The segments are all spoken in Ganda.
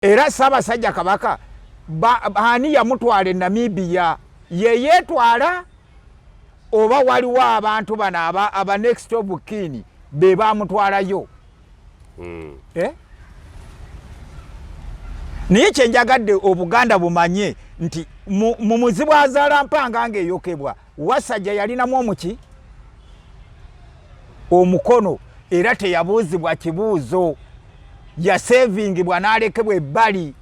era Ssaabasajja Kabaka ani yamutwala Namibia ye yetwala oba waliwo abantu bano aba next of kin be bamutwalayo naye kyenjagadde Obuganda bumanye nti mu muzibu Azaalampanga ng'eyokebwa Wasajja yalinamu omuki omukono era teyabuuzibwa kibuuzo yasevingibwa n'alekebwa ebbali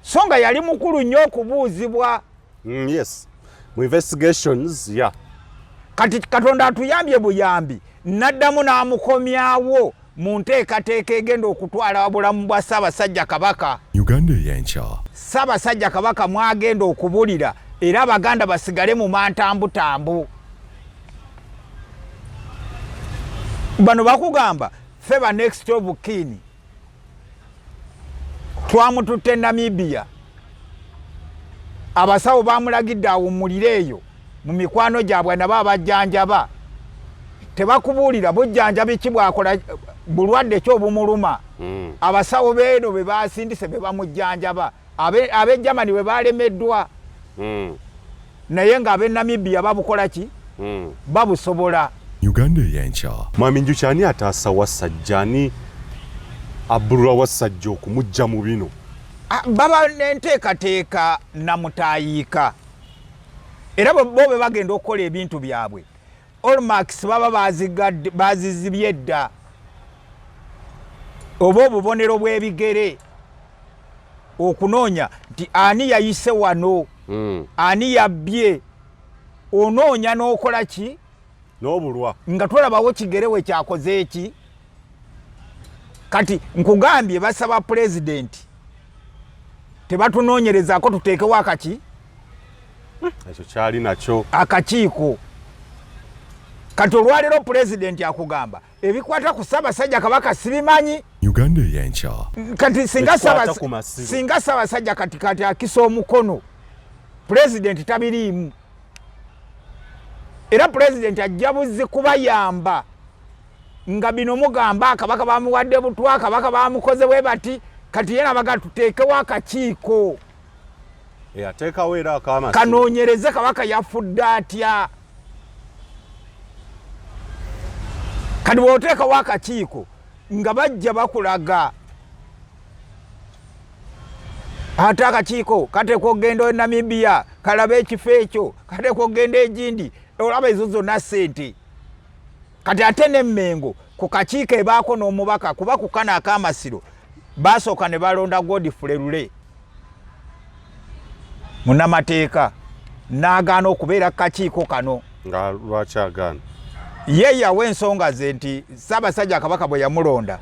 so nga yali mukulu nnyo okubuuzibwa. Yes, mu investigations kati Katonda atuyambye buyambi n'addamu n'amukomyawo mu nteekateeka egenda okutwala obulamu bwa Ssaabasajja Kabaka. Uganda y'enkya. Ssaabasajja Kabaka mwagenda okubulira era Abaganda basigale mu mantambutambu. Bano bakugamba ffe ba next of kin twamututte Namibia, abasawo bamulagidde awummulire eyo mu mikwano gyabwe nabo abajjanjaba tebakubuulira bujjanjabi ki bwakola bulwadde ki obumuluma. Abasawo beeno be basindise be bamujjanjaba ab'e Germany we balemeddwa naye ng'ab'e Namibia babukola ki babusobola. Uganda y'enkya. Mwami Njuki ani ataasa Wasajja ani abulwa Wasajja okumujja mu bino? Baba n'enteekateeka namutaayiika era bo be bagenda okukola ebintu byabwe. Olmax baba bazizibye edda oba obubonero bw'ebigere okunoonya nti ani yayise wano ani yabbye onoonya n'okola ki n'obulwa nga tolabawo kigere we kyakoze eki. Kati nkugambye basaba pulezidenti tebatunoonyerezaako tuteekewo akaki ekyo kyali nakyo akakiiko. Kati olwaleero pulezidenti akugamba ebikwata ku Ssaabasajja Kabaka sibimanyi. Uganda y'enkya. Kati singa Ssaabasajja kati akisa omukono pulezidenti tabiriimu era pulezidenti ajja buzzi kubayamba nga bino mugamba Kabaka bamuwadde butwa Kabaka bamukoze bwe bati kati yena baga tuteekewo akakiiko ateekawo era akaamasi kanoonyereze Kabaka yafudde atya. Kati bw'oteekawo akakiiko nga bajja bakulaga ate akakiiko kateekwa okugenda e Namibia kalaba ekifo ekyo kateekwa okugenda egindi olaba ezo zonna ssente. Kati ate ne Mmengo ku kakiiko ebaako n'omubaka kuba ku kano ak'amasiro basooka ne balonda Godfrey Lule munnamateeka n'agaana okubeera kakiiko kano. nga lwaki agaana? Ye yawa ensonga ze nti Ssaabasajja Kabaka bwe yamulonda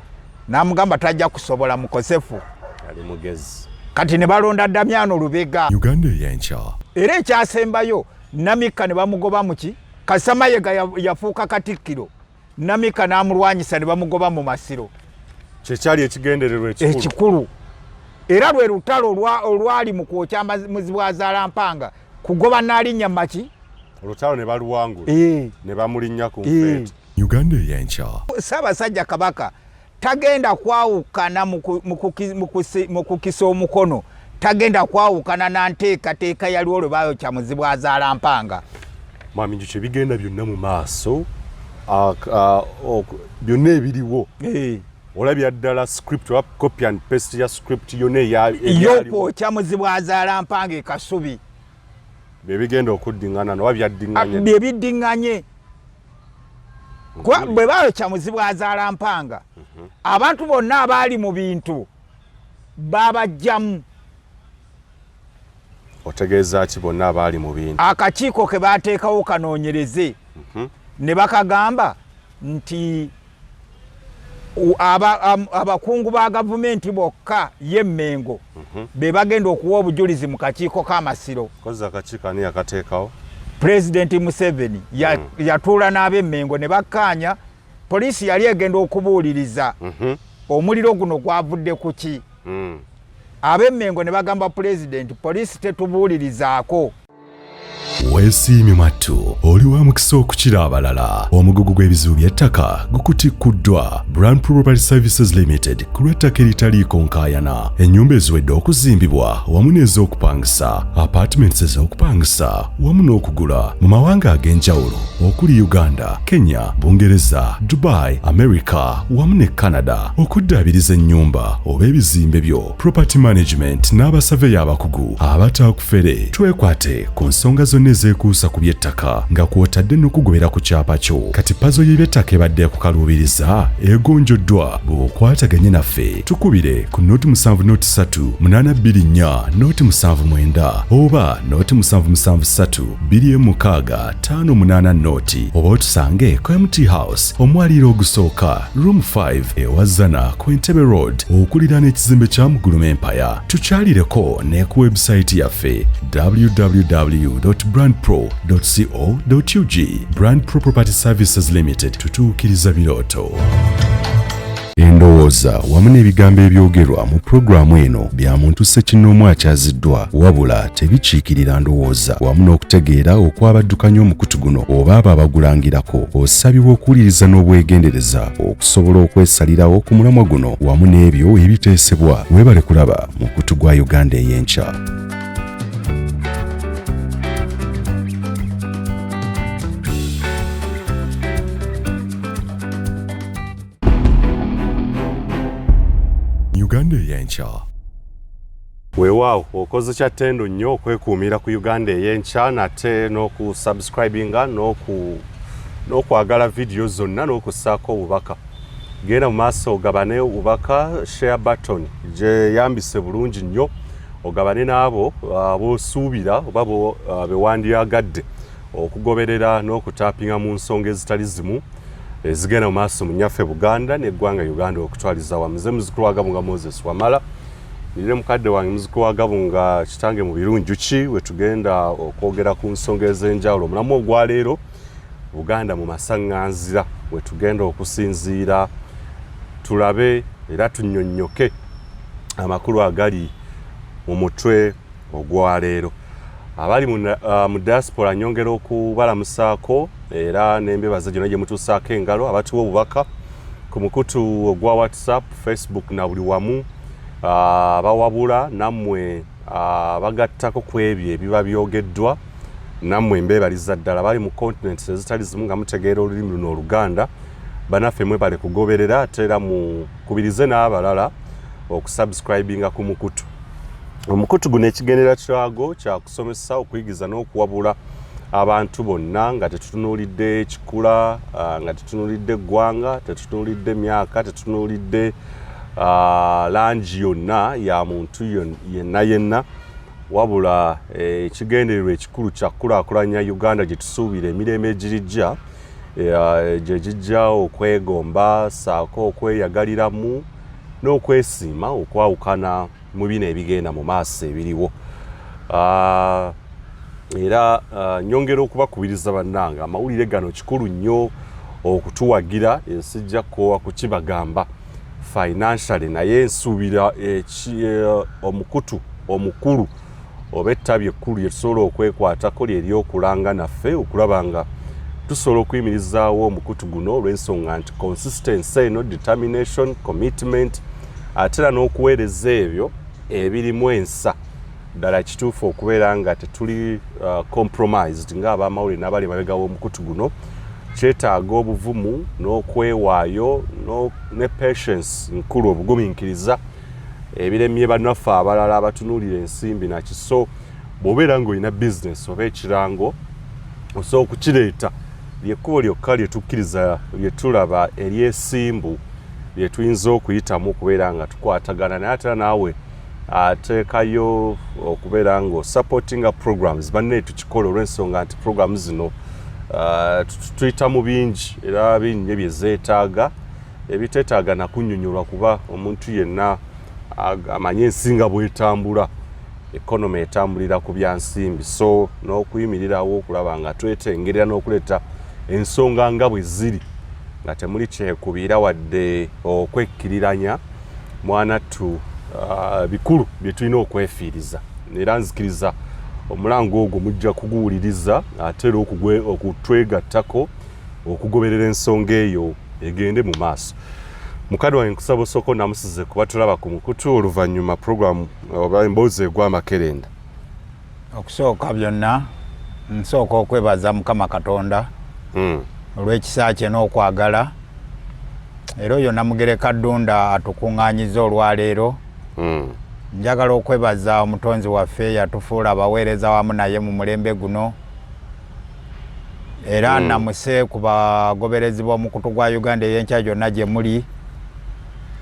n'amugamba tajja kusobola mukosefu yali mugezi. kati ne balonda Damiano Lubega. Uganda y'enkya. Era ekyasembayo Namika ne bamugoba muki Kasamayega yafuuka Katikkiro Namika n'amulwanyisa ne bamugoba mu masiro. Kyekyali ekigendererwa ekikulu era lwe lutalo olwali mu kwokya muzibu Azaalampanga kugoba Nnaalinya maki olutalo ne baluwangula ne bamulinnya ku nfeeti. Uganda y'enkya. Ssaabasajja Kabaka tagenda kwawukana mu kukisa omukono tagenda kwawukana na nteekateeka yaliwo olwe baayokya muzibu Azaalampanga. Mwami Njuki bigenda byonna mu maaso byonna ebiriwo olabya ddala script wa copy and paste ya script yonna y'okwokya muzibu Azaalampanga e Kasubi bebigenda okuddingana noba byaddiŋŋanye byebiddiŋŋanye bwe baayokya muzibu Azaalampanga abantu bonna abaali mu bintu babajjamu. otegeeza ki bonna abaali mu bintu? Akakiiko ke baateekawo kanoonyereze ne bakagamba nti abakungu ba gavumenti bokka ye Mmengo be bagenda okuwa obujulizi mu kakiiko k'amasiro. Kozi akakiiko ani yakateekawo? Pulezidenti Museveni yatuula n'ab'e Mmengo ne bakkaanya. Poliisi yali egenda okubuuliriza omuliro guno gwavudde ku ki. Ab'e Mmengo ne bagamba pulezidenti poliisi tetubuulirizaako. Weesiimye mattu oli wa mukisa okukira abalala. Omugugu gw'ebizibu by'ettaka gukutikuddwa. Brand Property Services Limited ku lw'ettaka eritaliiko nkaayana. Ennyumba eziwedde okuzimbibwa wamu n'ez'okupangisa, apartments ez'okupangisa wamu n'okugula mu mawanga ag'enjawulo okuli Uganda, Kenya, Bungereza, Dubai, America wamu ne Canada. Okuddaabiriza ennyumba oba ebizimbe byo, property management n'abasaveya abakugu abatakufere. Twekwate ku nsonga zonna ezeekuusa ku by'ettaka nga kw'otadde n'okugobera ku kyapa kyo. Kati pazo y'eby'ettaka ebadde kukaluubiriza egonjoddwa. Bw'okwataganye naffe tukubire ku noti 703 824 noti 79 oba noti 773 26 58 noti oba otusange ku MT House omwaliiro ogusooka room 5 ewazana ku Entebbe Road okuliraana ekizimbe kya Muguluma Empire. Tukyalireko ne ku website yaffe www.brandpro.co.ug. Brand Pro Property Services Limited, tutuukiriza birooto. Endowooza wamu n'ebigambo ebyogerwa mu pulogulaamu eno bya muntu ssekinnoomu akyaziddwa, wabula tebikiikirira ndowooza. Wamu n'okutegeera okwabaddukanya omukutu guno oba abo abagulangirako, osabibwa okuwuliriza n'obwegendereza okusobola okwesalirawo ku mulamwa guno wamu n'ebyo ebiteesebwa. Weebale kulaba mukutu gwa Uganda ey'enkya. Uganda ey'enkya. Weewaawo okoze kya ttendo nnyo okwekuumira ku Uganda ey'enkya nate n'okusubscribinga n'okwagala vidiyo zonna n'okussaako obubaka. Genda mu maaso ogabane obubaka, share button gye yambise bulungi nnyo, ogabane n'abo b'osuubira oba bewandiyagadde okugoberera n'okutaapinga mu nsonga ezitali zimu ezigenda mu maaso mu nnyaffe Buganda n'eggwanga Uganda okutwaliza wamu. Nze muzzukulu wa Gabunga Moses Wamala, nire mukadde wange muzzukulu wa Gabunga kitange mu birunjuki, we tugenda okwogera ku nsonga ez'enjawulo. Omulamu ogwaleero Buganda mu masaŋŋanzira we tugenda okusinziira tulabe era tunnyonnyoke amakulu agali mu mutwe ogwaleero. Abali mu diaspora nyongera okubalamusaako era n'embebaza gyonna gye mutuusaako engalo, abatuwa obubaka ku mukutu ogwa WhatsApp, Facebook na buli wamu, abawabula nammwe bagattako ku ebyo ebiba byogeddwa, nammwe mbeebaliza ddala. Bali mu continents ezitali zimu nga mutegeera olulimi luno Oluganda, banaffe mwebale kugoberera ate era mukubirize n'abalala okusubscribinga ku mukutu. Omukutu guno ekigendera kyagwo kya kusomesa, okuyigiza n'okuwabula abantu bonna nga tetutunuulidde kikula, nga tetutunuulidde eggwanga, tetutunuulidde myaka, tetutunuulidde langi yonna ya muntu yenna, wabula ekigendererwa ekikulu kya kulaakulanya Uganda gye tusuubira emirembe egirijja, gye gijja okwegomba saako okweyagaliramu n'okwesiima okwawukana mu bino ebigenda mu maaso ebiriwo. Era nyongera okubakubiriza bannanga, amawulire gano kikulu nnyo okutuwagira, ensijja kkowa kukibagamba financially, naye nsuubira omukutu omukulu oba ettabi ekkulu lye tusobola okwekwatako lye ly'okulanga naffe okulaba nga tusobola okuyimirizaawo omukutu guno olw'ensonga nti consistency eno, determination, commitment, ate era n'okuweereza ebyo ebirimu ensa ddala kituufu okubeera nga tetuli compromised ng'abamawulire n'abali mabega w'omukutu guno. Kyetaaga obuvumu n'okwewaayo ne patience nkulu, obugumiikiriza ebiremye bannaffe abalala abatunuulira ensimbi nakiso. Bw'obeera ng'olina business oba ekirango, osobola okukireeta lyekkubo lyokka lye tukkiriza lye tulaba ery'essimbu lye tuyinza okuyitamu okubeera nga tukwatagana, naye ate naawe ateekayo okubeera nga supportinga programs banne tukikola olw'ensonga nti programs zino tuyita mu bingi era bingi bye zeetaaga ebiteetaaga nakunnyonnyolwa kuba omuntu yenna amanye ensinga bw'etambula, economy etambulira ku bya nsimbi. So n'okuyimirirawo okulaba nga twetengerera n'okuleeta ensonga nga bwe ziri nga temuli kyekubiira wadde okwekkiriranya mwanattu bikulu bye tulina okwefiiriza. Era nzikiriza omulango ogwo mujja kuguwuliriza ate okutwegattako okugoberera ensonga eyo egende mu maaso. Mukadde wange nkusaba osooka namusize kuba tulaba ku mukutu oluvannyuma program oba emboozi egw'amakerenda. Okusooka byonna nsooka okwebaza Mukama Katonda olw'ekisa kye n'okwagala era oyo Namugereka Ddunda atukuŋŋaanyiza olwaleero. Njagala okwebaza omutonzi waffe yatufuula abaweereza wamu naye mu mulembe guno era namuse ku bagoberezi b'omukutu gwa Uganda ey'enkya gyonna gye muli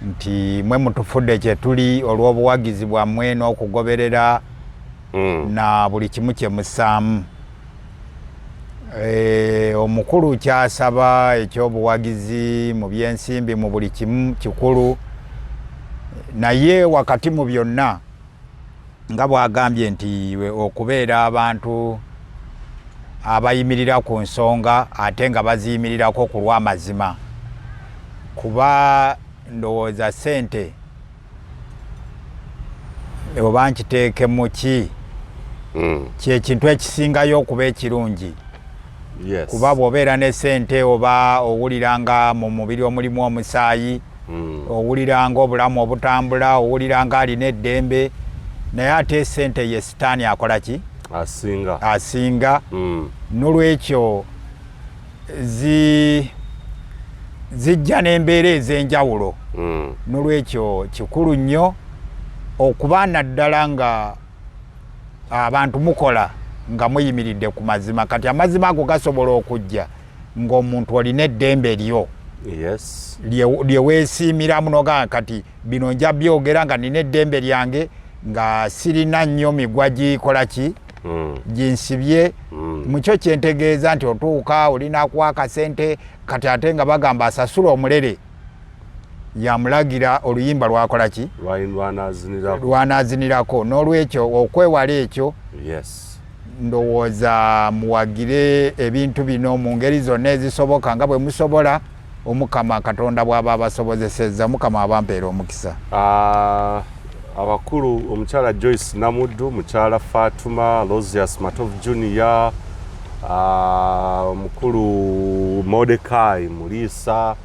nti mwe mutufudde kye tuli olw'obuwagizi bwammwe n'okugoberera na buli kimu kye musaamu. Omukulu kyasaba ekyobuwagizi mu byensimbi mu buli kimu kikulu naye wakati mu byonna nga bwagambye nti okubeera abantu abayimirira ku nsonga ate nga baziyimirirako ku lw'amazima kuba ndowooza ssente oba nkiteeke mu ki kyekintu ekisingayo okuba ekirungi. Kuba bw'obeera ne ssente oba owulira nga mu mubiri omulimu omusaayi owulira nga obulamu obutambula owulira nga alina eddembe naye ate ssente ye sitaani akola ki? Asinga. N'olwekyo zijja n'embeera ez'enjawulo. N'olwekyo kikulu nnyo okuba naddala nga abantu mukola nga muyimiridde ku mazima. Kati amazima ago gasobola okujja ng'omuntu olina eddembe lyo lye weesiimiramu noga kati bino nja byogera nga nina eddembe lyange nga sirina nnyo migwa gikola ki ginsibye mukyo kyentegeeza nti otuuka olina kwaka ssente kati ate nga bagamba asasula omulere yamulagira oluyimba lwakola ki lwanaazinirako. N'olwekyo okwewala ekyo ndowooza muwagire ebintu bino mu ngeri zonna ezisoboka nga bwe musobola. Omukama Katonda bw'aba abasobozesezza Mukama abampeera omukisa. Abakulu omukyala Joyce Namuddu, mukyala Fatuma Losius Matov Junior, omukulu Mordecai Mulisa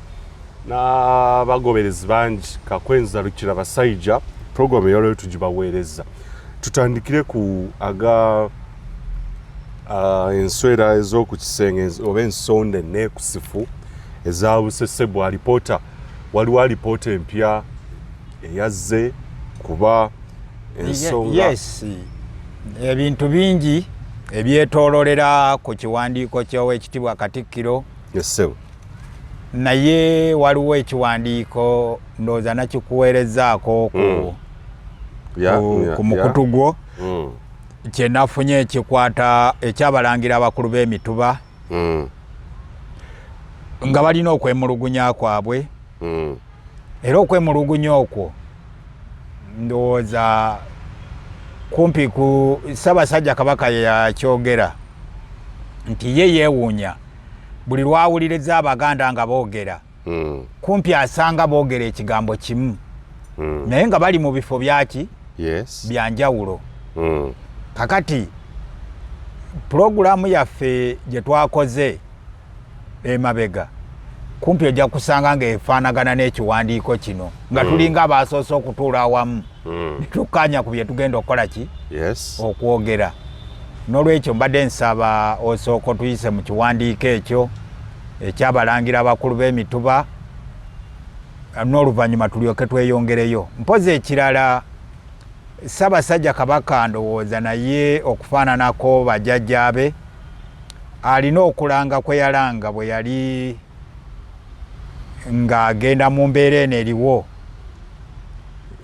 n'abagoberezi bangi Kakwenza Lukira Basajja. Program ey'olwero tugibaweereza. Tutandikire ku enswera ez'oku kisenge oba ensonda enneekusifu ezabuse bwa alipoota. Waliwo alipoota empya eyazze kuba ensonga ebintu bingi ebyetoololera ku kiwandiiko ky'Oweekitiibwa Katikkiro. Naye waliwo ekiwandiiko ndowooza nakikuweerezaako ku mukutu gwo kye nafunye ekikwata ekyabalangira abakulu b'emituba nga balina okwemulugunya kwabwe era okwemulugunya okwo ndowooza kumpi ku Ssaabasajja Kabaka yakyogera nti ye yeewuunya buli lwawuliriza Abaganda nga boogera kumpi asanga boogera ekigambo kimu naye nga bali mu bifo byaki byanjawulo. Kakati pulogulaamu yaffe gye twakoze emabega kumpi ojja kusanga ng'efaanagana n'ekiwandiiko kino nga tulinga abasoose okutuula awamu netukkaanya ku bye tugenda okukola ki okwogera. N'olwekyo mbadde nsaba osooka otuyise mu kiwandiiko ekyo ekyabalangira abakulu b'emituba n'oluvannyuma tulyoke tweyongereyo. Mpozi ekirala Ssaabasajja Kabaka ndowooza naye okufaananako bajjajjaabe alina okulanga kwe yalanga bwe yali ng'agenda mu mbeera eno eriwo.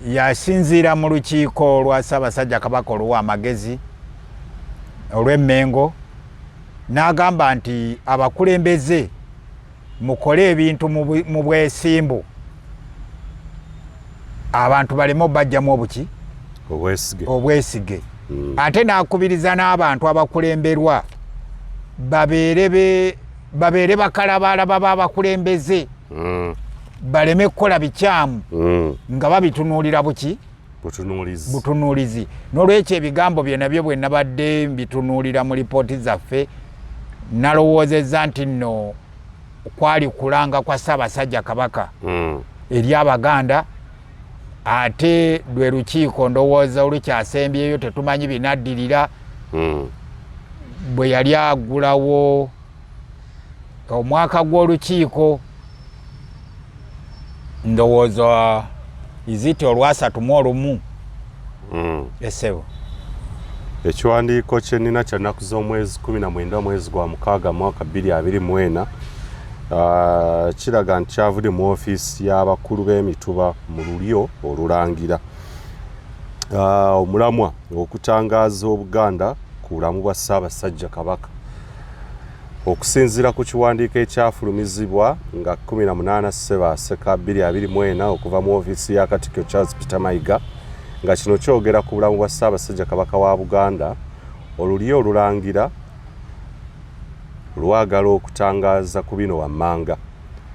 Yasinziira mu lukiiko lwa Ssaabasajja Kabaka olw'amagezi olw'Emmengo n'agamba nti abakulembeze mukole ebintu mu bwesimbu abantu baleme obajjamu obuki obwesige. Ate n'akubiriza n'abantu abakulemberwa babeere bakalabalaba b'abakulembeze baleme kukola bikyamu nga babitunuulira buki butunuulizi n'olwekyo ebigambo bye nabyo bwe nabadde mbitunuulira mu lipooti zaffe nalowoozezza nti nno kwali kulanga kwa Ssaabasajja Kabaka eri Abaganda ate lwe lukiiko ndowooza olukyasembyeyo tetumanyi binaddirira bwe yali agulawo omwaka gw'olukiiko ndowooza iziti olwasatu mu olumu esebo ekiwandiiko kye nnina kya nnaku z'omwezi 19 omwezi gwa mukaaga mwaka 2024 kiraga nti kyavudde mu ofiisi y'abakulu b'emituba mu lulyo olulangira omulamwa okutangaaza Obuganda ku bulamu bwa Ssaabasajja Kabaka okusinziira ku kiwandiiko ekyafulumizibwa nga 18 Ssebaseka 2024 okuva mu ofiisi ya Katikkiro Charles Peter Mayiga nga kino kyogera ku bulamu bwa Ssaabasajja Kabaka wa Buganda olulyo olulangira lwagala okutangaaza ku bino wammanga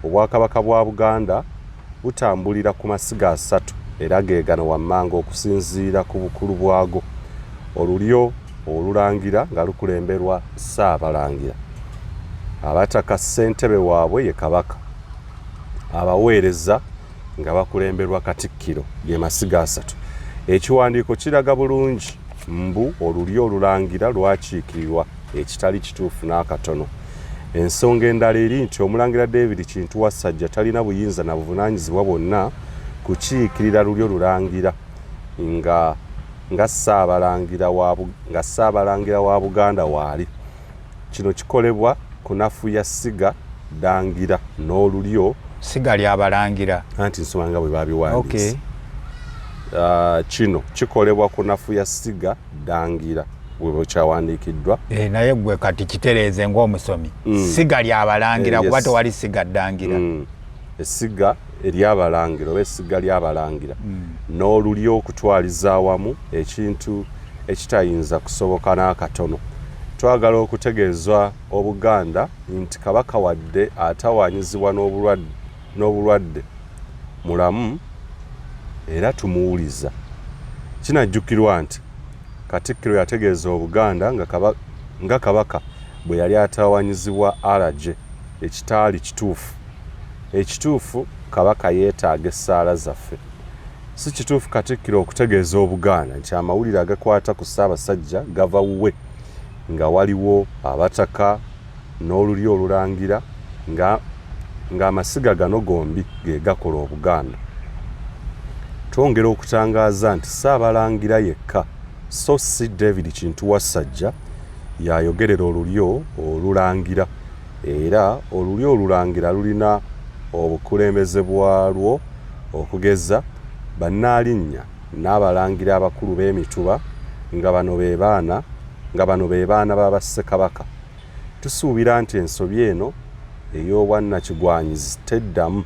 obwakabaka bwa Buganda butambulira ku masiga 3 era geegano wammanga okusinziira ku bukulu bwago olulyo olulangira nga lukulemberwa Ssaabalangira abataka ssentebe waabwe ye Kabaka abaweereza nga bakulemberwa Katikkiro ye masiga 3 ekiwandiiko kiraga bulungi mbu olulyo olulangira lwakiikirirwa ekitali kituufu n'akatono ensonga endala eri nti Omulangira David Kintu Wasajja talina buyinza na buvunaanyizibwa bwonna kukiikirira lulyo lulangira nga Ssaabalangira wa Buganda waali kino kikolebwa kunafu ya Siga Dangira n'olulyo Siga ly'Abalangira anti nsoma nga bwe babiwandiise kino kikolebwa kunafu ya Siga Dangira bwe kyawandiikiddwa naye gwe kati kitereeze ng'omusomi Siga ly'Abalangira kuba tewali Siga Dangira essiga ery'Abalangira oba essiga ly'Abalangira n'olulyo okutwaliza awamu ekintu ekitayinza kusoboka n'akatono twagala okutegeezwa Obuganda nti Kabaka wadde atawaanyizibwa n'obulwadde mulamu era tumuwuliza kinajjukirwa nti Katikkiro yategeeza Obuganda nga Kabaka bwe yali atawaanyizibwa alaje ekitaali kituufu ekituufu Kabaka yeetaaga essaala zaffe si kituufu Katikkiro okutegeeza Obuganda nti amawulire agakwata ku Ssaabasajja gava wuwe nga waliwo abataka n'olulyo olulangira nga amasiga gano gombi ge gakola Obuganda twongera okutangaaza nti Ssaabalangira yekka so si David Kintu Wasajja yayogerera olulyo olulangira era olulyo olulangira lulina obukulembeze bwalwo okugeza bannaalinnya n'abalangira abakulu b'emituba nga bano be baana b'Abassekabaka tusuubira nti ensobi eno ey'obwannakigwanyizi teddamu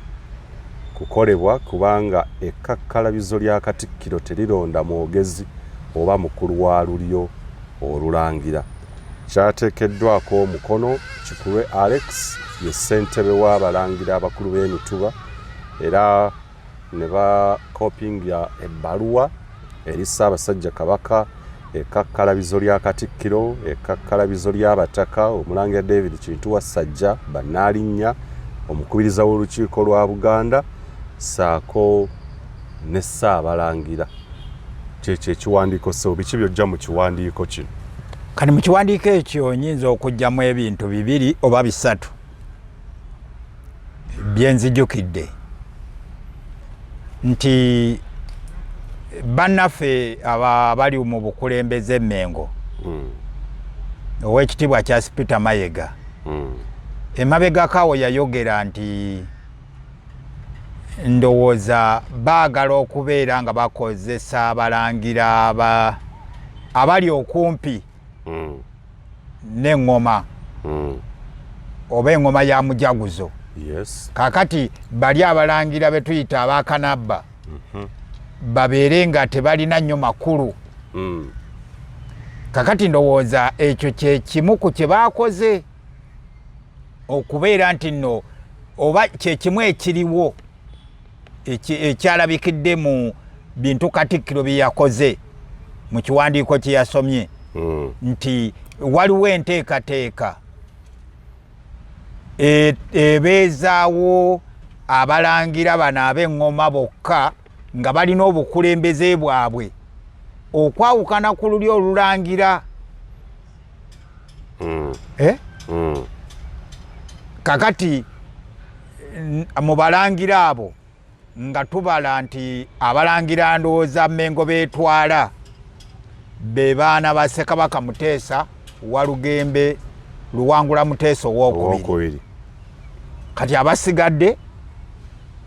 kukolebwa kubanga ekkakkalabizo lya Katikkiro terironda mwogezi oba mukulu wa lulyo olulangira kyateekeddwako omukono Kikulwe Alex ye ssentebe w'abalangira abakulu b'emituba era ne bakopinga ebbaluwa eri Ssaabasajja Kabaka ekkakkalabizo lya Katikkiro ekkakkalabizo ly'abataka Omulangira David Kintu Wasajja bannaalinnya omukubiriza w'olukiiko lwa Buganda saako ne Ssaabalangira kyekyo ekiwandiiko so biki byojja mu kiwandiiko kino kati mu kiwandiiko ekyo onyinza okugyamu ebintu 2 oba 3 byenzijukidde nti bannaffe abali mu bukulembeze Emmengo ow'ekitiibwa Charles Peter Mayiga emabegakaawo yayogera nti ndowooza baagala okubeera nga bakozesa abalangira abali okumpi n'eŋŋoma oba eŋŋoma ya mujaguzo kakati bali abalangira be tuyita abaakanabba babeere nga tebalina nnyo makulu kakati ndowooza ekyo kye kimu ku kye baakoze okubeera nti nno oba kye kimu ekiriwo ekyalabikidde bintu Katikkiro bye yakoze mu kiwandiiko kye yasomye nti waliwo enteekateeka ebeezaawo abalangira bano ab'eŋŋoma bokka nga balina obukulembeze bwabwe okwawukana ku luli olulangira kakati mu balangira abo nga tubala nti abalangira ndowooza Mmengo beetwala be baana ba Ssekabaka Muteesa Walugembe Luwangula Muteesa owookubiri kati abasigadde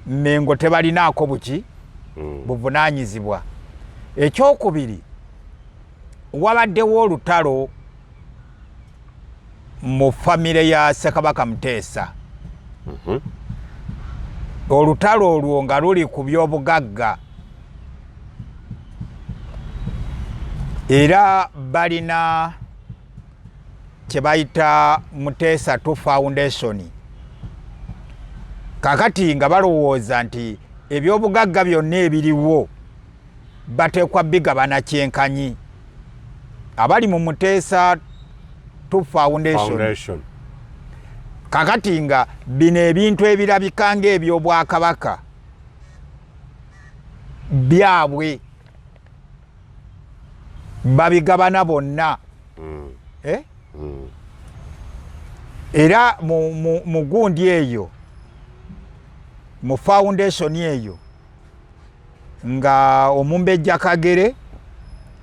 Mmengo tebalinaako buki buvunaanyizibwa. Ekyokubiri wabaddewo olutalo mu famire ya Ssekabaka Muteesa. Olutalo olwo nga luli ku by'obugagga era balina kye bayita Muteesa 2 Foundation. Kakati nga balowooza nti eby'obugagga byonna ebiriwo bateekwa bigabana kyenkanyi. Abali mu Muteesa 2 Foundation. Kakati nga bino ebintu ebirabika ng'eby'Obwakabaka byabwe babigabana bonna. Era mu gundi eyo mu foundation eyo nga Omumbejja Kagere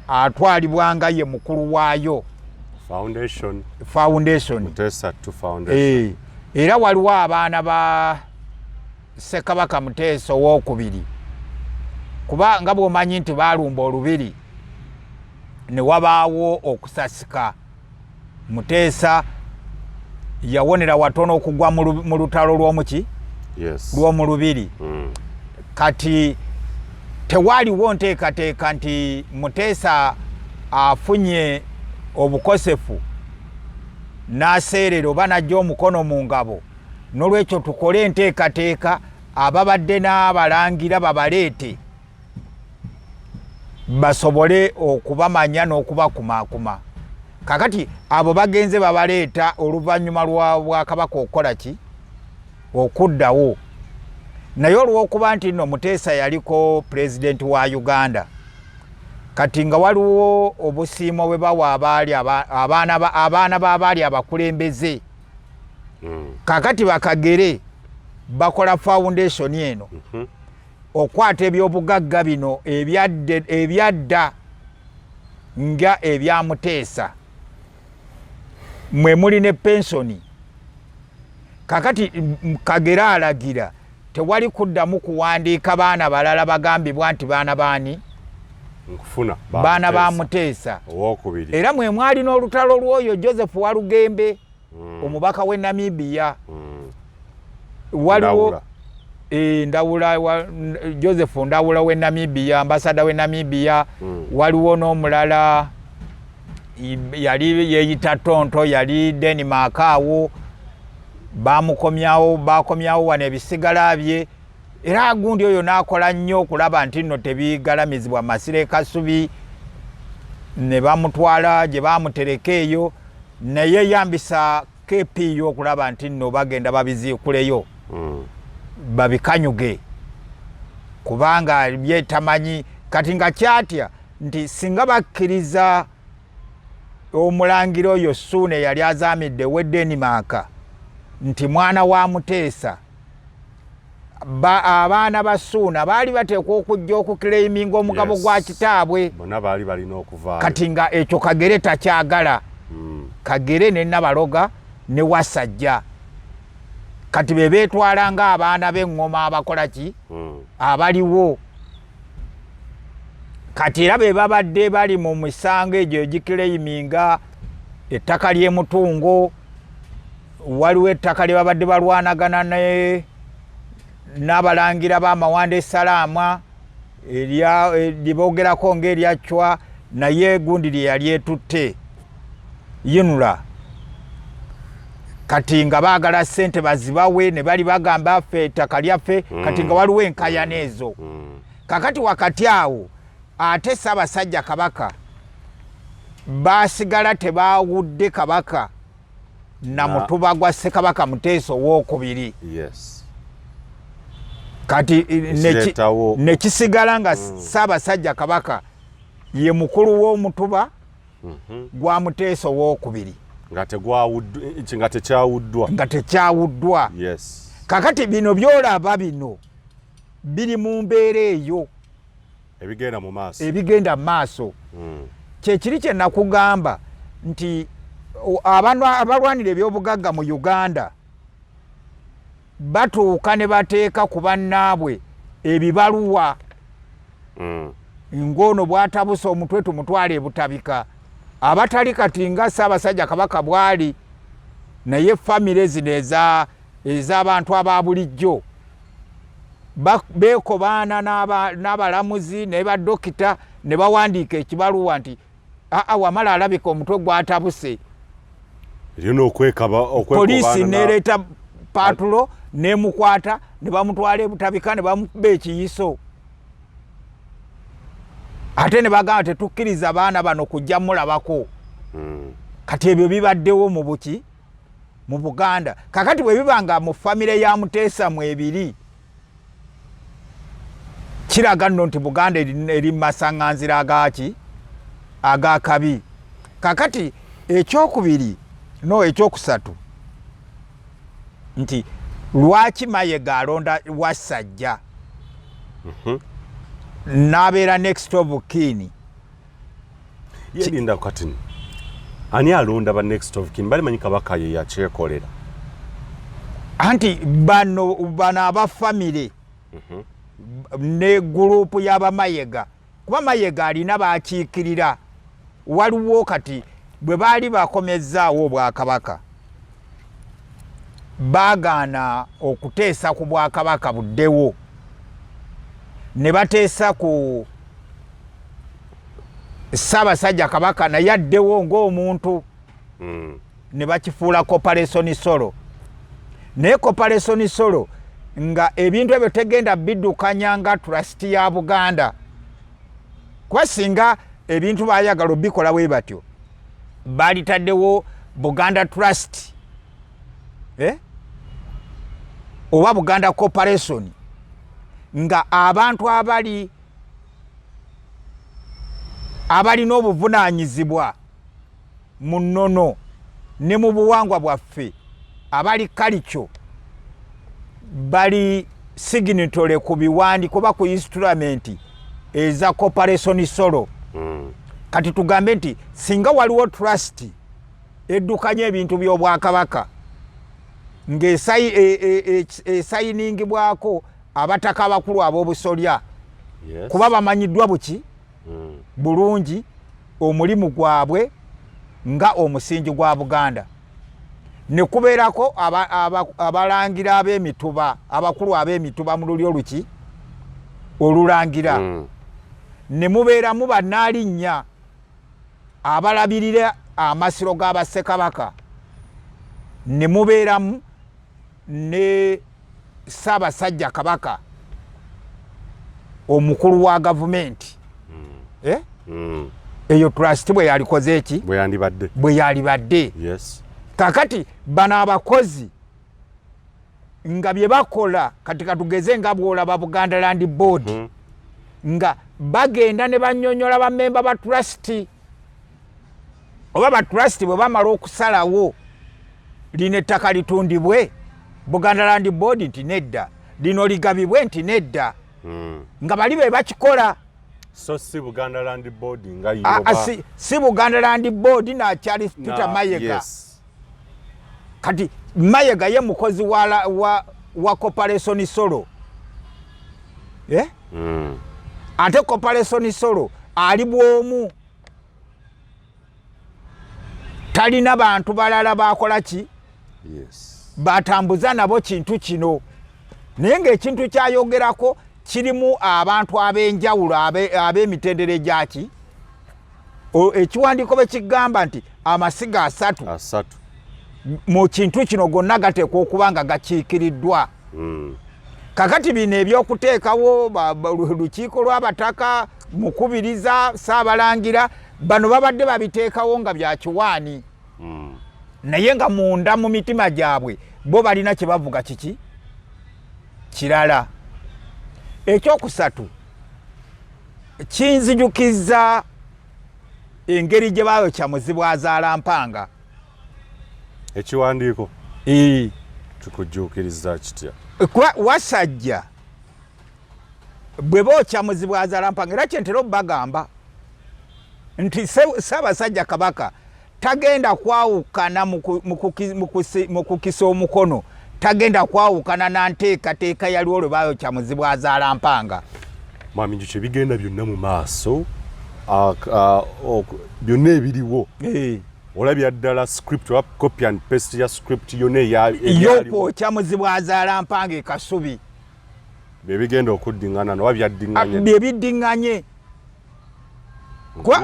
atwalibwanga ye mukulu waayo. Foundation. Muteesa 2 Foundation. Era waliwo abaana ba Ssekabaka Muteesa owookubiri kuba nga bw'omanyi nti baalumba olubiri ne wabaawo okusasika. Muteesa yawonera watono okugwa mu lutalo lw'omuki lw'omu lubiri. Kati tewaaliwo nteekateeka nti Muteesa afunye obukosefu n'aseerera oba n'ajja omukono mu ngabo, n'olwekyo tukole enteekateeka ababadde n'abalangira babaleete basobole okubamanya n'okubakumaakuma. Kakati abo bagenze babaleeta oluvannyuma lwa Bwakabaka okukola ki? Okuddawo. Naye olw'okuba nti nno Muteesa yaliko pulezidenti wa Uganda, kati nga waliwo obusiimo bwe bawa abaana b'abaali abakulembeze. Kakati Bakagere bakola foundation eno okwata eby'obugagga bino ebyadda nga ebya Muteesa mwe muli ne pensioni. Kakati Kagere alagira tewali kuddamu kuwandiika baana balala bagambibwa nti baana baani nkufuna baana ba Muteesa owookubiri. Era mwe mwali n'olutalo lw'oyo Joseph Walugembe omubaka w'e Namibia. Waliwo Ndawula Joseph Ndawula w'e Namibia, ambasada w'e Namibia. Waliwo n'omulala yali yeeyita Tonto, yali Denmark awo, bakomyawo wano ebisigala bye. Era gundi oyo n'akola nnyo okulaba nti nno tebigalamizibwa Masire Kasubi, ne bamutwala gye bamutereka eyo, naye yambisa KP okulaba nti nno bagenda babiziikuleyo babikanyuge kubanga byetamanyi. Kati nga kyatya nti singa bakkiriza omulangira oyo Ssuuna yali azaamidde we Denmark nti mwana wa Muteesa, abaana ba Ssuuna baali bateekwa okujja okukireiminga omugabo gwa kitaabwe. Bonna baali balina okuvaayo. Kati nga ekyo Kagere takyagala. Kagere ne Nabaloga ne Wasajja kati be beetwala nga abaana b'eŋŋoma abakola ki? Abaliwo. Kati era be babadde bali mu misango egyo egikireiminga ettaka ly'e Mutungo. Waliwo ettaka lye babadde balwanagana n'abalangira b'amawanda Esalaama lyebogerako ng'erya Chwa, naye gundi lye yali etutte Yinula. Kati nga baagala ssente bazibawe ne bali bagamba ffe ettaka lyaffe. Kati nga waliwo enkayana ezo. kakati wakati awo ate Ssaabasajja Kabaka basigala tebawudde Kabaka na mutuba gwa Ssekabaka Muteesa II. Yes. Kati nekisigala nga Ssaabasajja Kabaka ye mukulu w'omutuba gwa Muteesa II. Nga tekyawuddwa. Yes. Kakati bino byolaba bino biri mu mbeera eyo ebigenda mu maaso. Kyekiri kye nakugamba nti abalwanira ebyobugagga mu Uganda batuuka ne bateeka ku bannaabwe ebibaluwa ng'ono bw'atabusa omutwe tumutwale ebutabika. Abatali kati nga Ssaabasajja Kabaka bwali naye famire zino ez'abantu aba bulijjo beekobaana n'abalamuzi ne baddokita ne bawandiika ekibaluwa nti wamala alabika omutwe gwatabuse. Poliisi nereeta patulo nemukwata ne bamutwala ebutabika ne bamukuba ekiyiso. Ate ne bagamba tetukkiriza abaana bano kujja mulabako. Kati ebyo bibaddewo mu buki mu Buganda. Kakati bwe bibanga mu famire ya Muteesa mwebiri kiraga nno nti Buganda eri masaŋŋanzira agakabi. Kakati ekyokubiri ekyokusatu nti lwaki Mayiga alonda Wassajja n'abeera next of kin? Yelinda kati ani alonda ba next of kin? Bali manyi Kabaka ye yakyekolera anti bano abafamire ne gurupu y'Abamayiga, kuba Mayiga alina bakiikirira. Waliwo kati bwe baali bakomezzaawo Obwakabaka baagaana okuteesa ku Bwakabaka buddewo ne bateesa ku Ssaabasajja Kabaka naye addewo ng'omuntu ne bakifuula Corporation Solo. Naye Corporation Solo nga ebintu ebyo tegenda biddukanya nga trust ya Buganda. Kwa singa ebintu bayagala obikola bwe batyo balitaddewo Buganda Trust oba Buganda Corporation nga abantu abali n'obuvunaanyizibwa mu nnono ne mu buwangwa bwaffe abali kalicho bali signatory ku biwandiiko ba ku instrument eza Corporation Solo. Kati tugambe nti singa waliwo trust eddukanya ebintu by'Obwakabaka ng'esayiningibwako abataka abakulu ab'obusolya kuba bamanyiddwa buki bulungi omulimu gwabwe nga omusingi gwa Buganda, ne kubeerako abalangira ab'emituba abakulu ab'emituba mu lulyo luki olulangira ne mubeeramu bannaalinnya abalabirira amasiro g'Abassekabaka, ne mubeeramu ne Ssaabasajja Kabaka omukulu wa gavumenti. Eyo trust bwe yalikoze eki bwe yalibadde. Kakati bano abakozi nga bye bakola kati katugeze nga bwolaba Buganda Land Board nga bagenda ne bannyonnyola bammemba ba trust oba ba trust bwe bamala okusalawo lino ettaka litundibwe Buganda Land Board nti nedda, lino ligabibwe nti nedda, nga bali be bakikola. So si Buganda Land Board nga si Buganda Land Board na Charles Peter Mayiga. Kati Mayiga ye mukozi wa Corporation Solo. Ate Corporation Solo ali bwomu, talina bantu balala bakola ki batambuza nabo kintu kino. Naye ng'ekintu kyayogerako kirimu abantu ab'enjawulo ab'emitendere gyaki. Ekiwandiiko bwe kigamba nti amasiga asatu mu kintu kino gonna gateekwa okuba nga gakiikiriddwa. kakati bino ebyokuteekawo lukiiko lw'abataka mukubiriza Saabalangira bano babadde babiteekawo nga bya kiwaani naye nga munda mu mitima gyabwe bo balina kye bavuga kiki kirala. Ekyokusatu kinzijukiza engeri gye baayokya Muzibwazaala Mpanga. Ekiwandiiko tukujjuukiriza kitya? Wasajja bwe bookya Muzibwazaala Mpanga era kyentera obbagamba nti Ssaabasajja Kabaka tagenda kwawukana mu kukisa omukono, tagenda kwawukana na nteekateeka yaliwo olwe baayokya Muzibwazaala Mpanga. Mwami Njuki bigenda byonna mu maaso byonna ebiriwo olabya ddala script wa copy and paste ya script yonna y'okwokya Muzibwazaala Mpanga e Kasubi bebigenda okuddingana noba byaddiŋŋanye byebiddiŋŋanye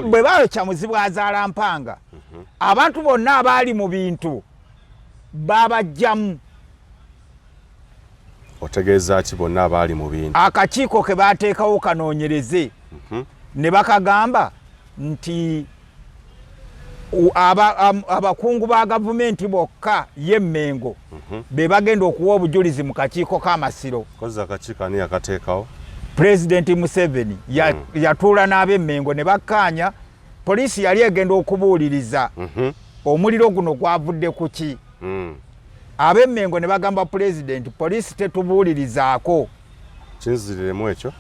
bwe baayokya Muzibwazaala Mpanga abantu bonna abaali mu bintu babajjamu. Otegeeza ki bonna abaali mu bintu? Akakiiko ke baateekawo kanoonyereze ne bakagamba nti abakungu ba gavumenti bokka ye Mmengo be bagenda okuwa obujulizi mu kakiiko k'Amasiro. Kozi akakiiko ani yakateekawo? Pulezidenti Museveni yatuula n'ab'e Mmengo ne bakkaanya. Poliisi yali egenda okubuuliriza omuliro guno gwavudde ku ki. Ab'e Mmengo ne bagamba pulezidenti poliisi tetubuulirizaako. Kinziriremu ekyo?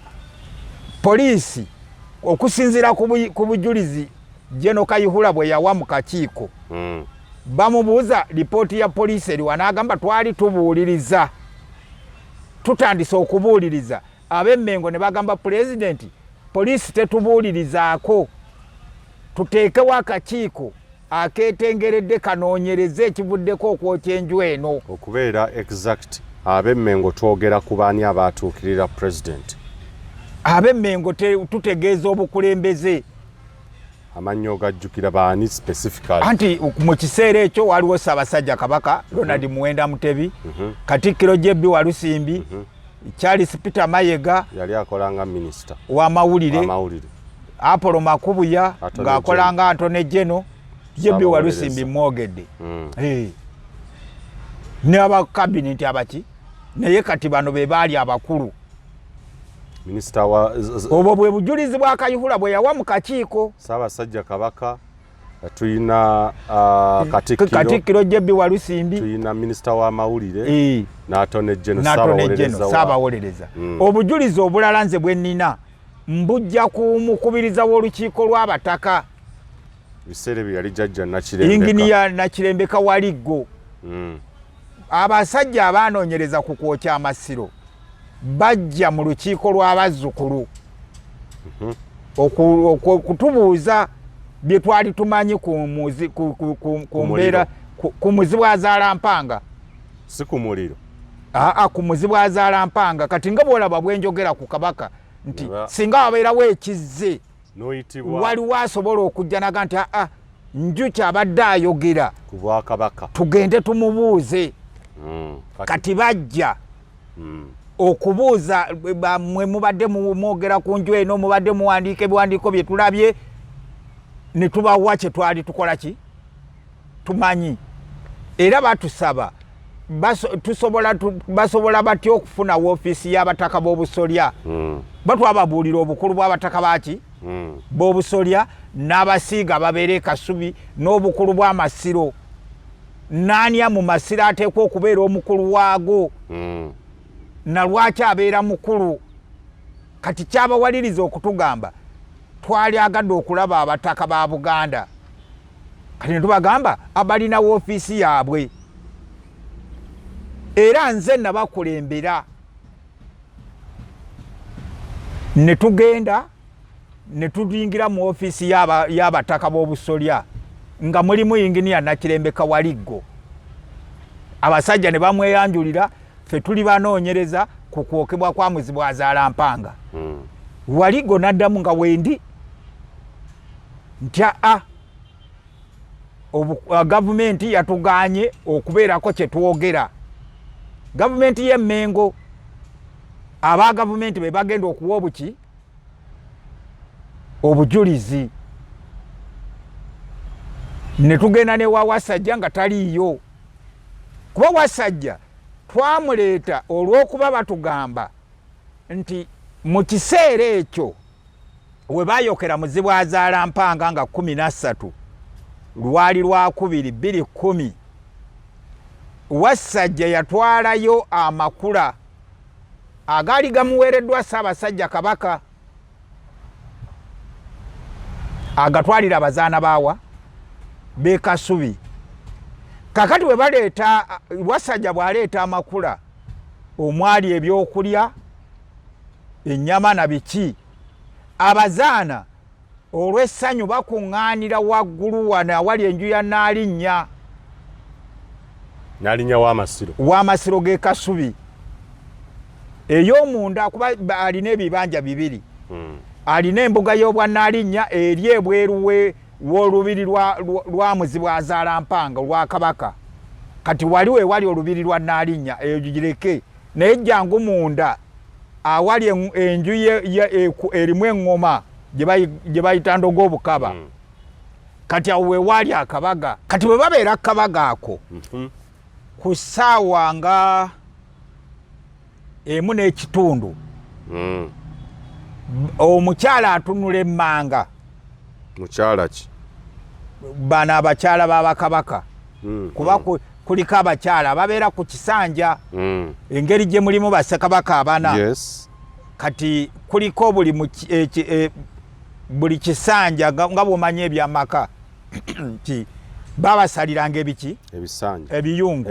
Poliisi okusinziira ku bujulizi Jeno Kayihura bwe yawa mu kakiiko bamubuuza lipooti ya poliisi eriwa n'agamba twali tubuuliriza tutandise okubuuliriza. Ab'e Mmengo ne bagamba pulezidenti poliisi tetubuulirizaako, tuteekewo akakiiko akeetengeredde kanoonyereze ekivuddeko okwokya enju eno. Okubeera exact, ab'e Mmengo twogera ku baani abaatuukirira pulezidenti? Ab'e Mmengo tutegeeza obukulembeze. Amannya ogajjukira baani specifically? Anti mu kiseera ekyo waliwo Ssaabasajja Kabaka Ronald Muwenda Mutebi, Katikkiro Jebbi Walusimbi, Charles Peter Mayega yali akolanga minisita w'amawulire, Apollo Makubuya ng'akolanga Antone General, Jebbi Walusimbi mwogedde ne abakabineti abaki naye kati bano be baali abakulu. Minisita wa obwo bwe bujulizi bwa Kayihura bwe yawa mu kakiiko. Ssaabasajja Kabaka tuyina Katikkiro Jebbi Walusimbi, tuyina minisita w'amawulire n'Atone General Ssaabawolereza. Obujulizi obulala nze bwe nnina mbujja kumukubiriza w'olukiiko lw'abataka biseera bye yali jjajja Nakirembeka, Inginiya Nakirembeka Waliggo. Abasajja abaanoonyereza ku kwokya Amasiro bajja mu lukiiko lw'abazzukulu okutubuuza bye twali tumanyi ku mbeera ku Muzibwazaala Mpanga. Si ku muliro? Ku Muzibwazaala Mpanga. Kati nga bw'olaba bwe njogera ku Kabaka nti singa wabeerawo ekizze waliwo asobola okujja naga nti Njuki abadde ayogera ku Bwakabaka tugende tumubuuze. Kati bajja okubuuza mwe mubadde mwogera ku nju eno, mubadde muwandiika ebiwandiiko bye tulabye, ne tubawa kye twali tukola ki tumanyi. Era batusaba basobola batya okufuna woofiisi y'abataka b'obusolya. Batwababuulira obukulu bw'abataka baki b'obusolya n'abasiiga babeere Kasubi n'obukulu bw'Amasiro. Naani mu Masiro ateekwa okubeera omukulu waago na lwaki abeera mukulu. Kati kyabawaliriza okutugamba twali agadde okulaba abataka ba Buganda, kati ne tubagamba abalina woofiisi yaabwe. Era nze nabakulembera ne tugenda ne tuyingira mu woofiisi y'abataka b'obusolya nga mulimu Inginiya Nakirembeka Waliggo. Abasajja ne bamweyanjulira ffe tuli banoonyereza ku kwokebwa kwa Muzibwazaala Mpanga. Waliggo n'addamu nga wendi nti gavumenti yatugaanye okubeerako kye twogera. Gavumenti y'e Mmengo aba gavumenti be bagenda okuwa obuki obujulizi ne tugenda ne Wasajja nga taliyo kuba Wasajja twamuleeta olw'okuba batugamba nti mu kiseera ekyo we bayokera muzibu azaala mpanga nga 13 lwali lwa 2/2010 Wasajja yatwalayo amakula agali gamuweereddwa Ssaabasajja Kabaka agatwalira abazaana baawa Bekasubi. Kakati we baleeta Wasajja bw'aleeta amakula omwali ebyokulya ennyama na biki abazaana olw'essanyu bakuŋŋaanira waggulu wano awali enju ya Naalinnya w'amasiro g'e Kasubi ey'omunda kuba alina ebibanja bibiri alina embuga y'obwa Naalinnya eri ebweru w'olubiri lwa muzibu azaala mpanga lwa Kabaka kati wali we wali olubiri lwa Naalinnya eyo gigireke naye jangu munda awali enju erimu eŋŋoma gye bayita Ndogo Obukaba kati awo we wali akabaga kati bwe babeera akabaga ako ku ssaawa nga 1:30 omukyala atunula emmanga mukyala ki bano abakyala b'Abakabaka kuba kuliko abakyala babeera ku kisanja engeri gye mulimu bassekabaka abana kati kuliko buli kisanja nga bw'omanya ebyamaka nti babasaliranga ebiki ebiyungu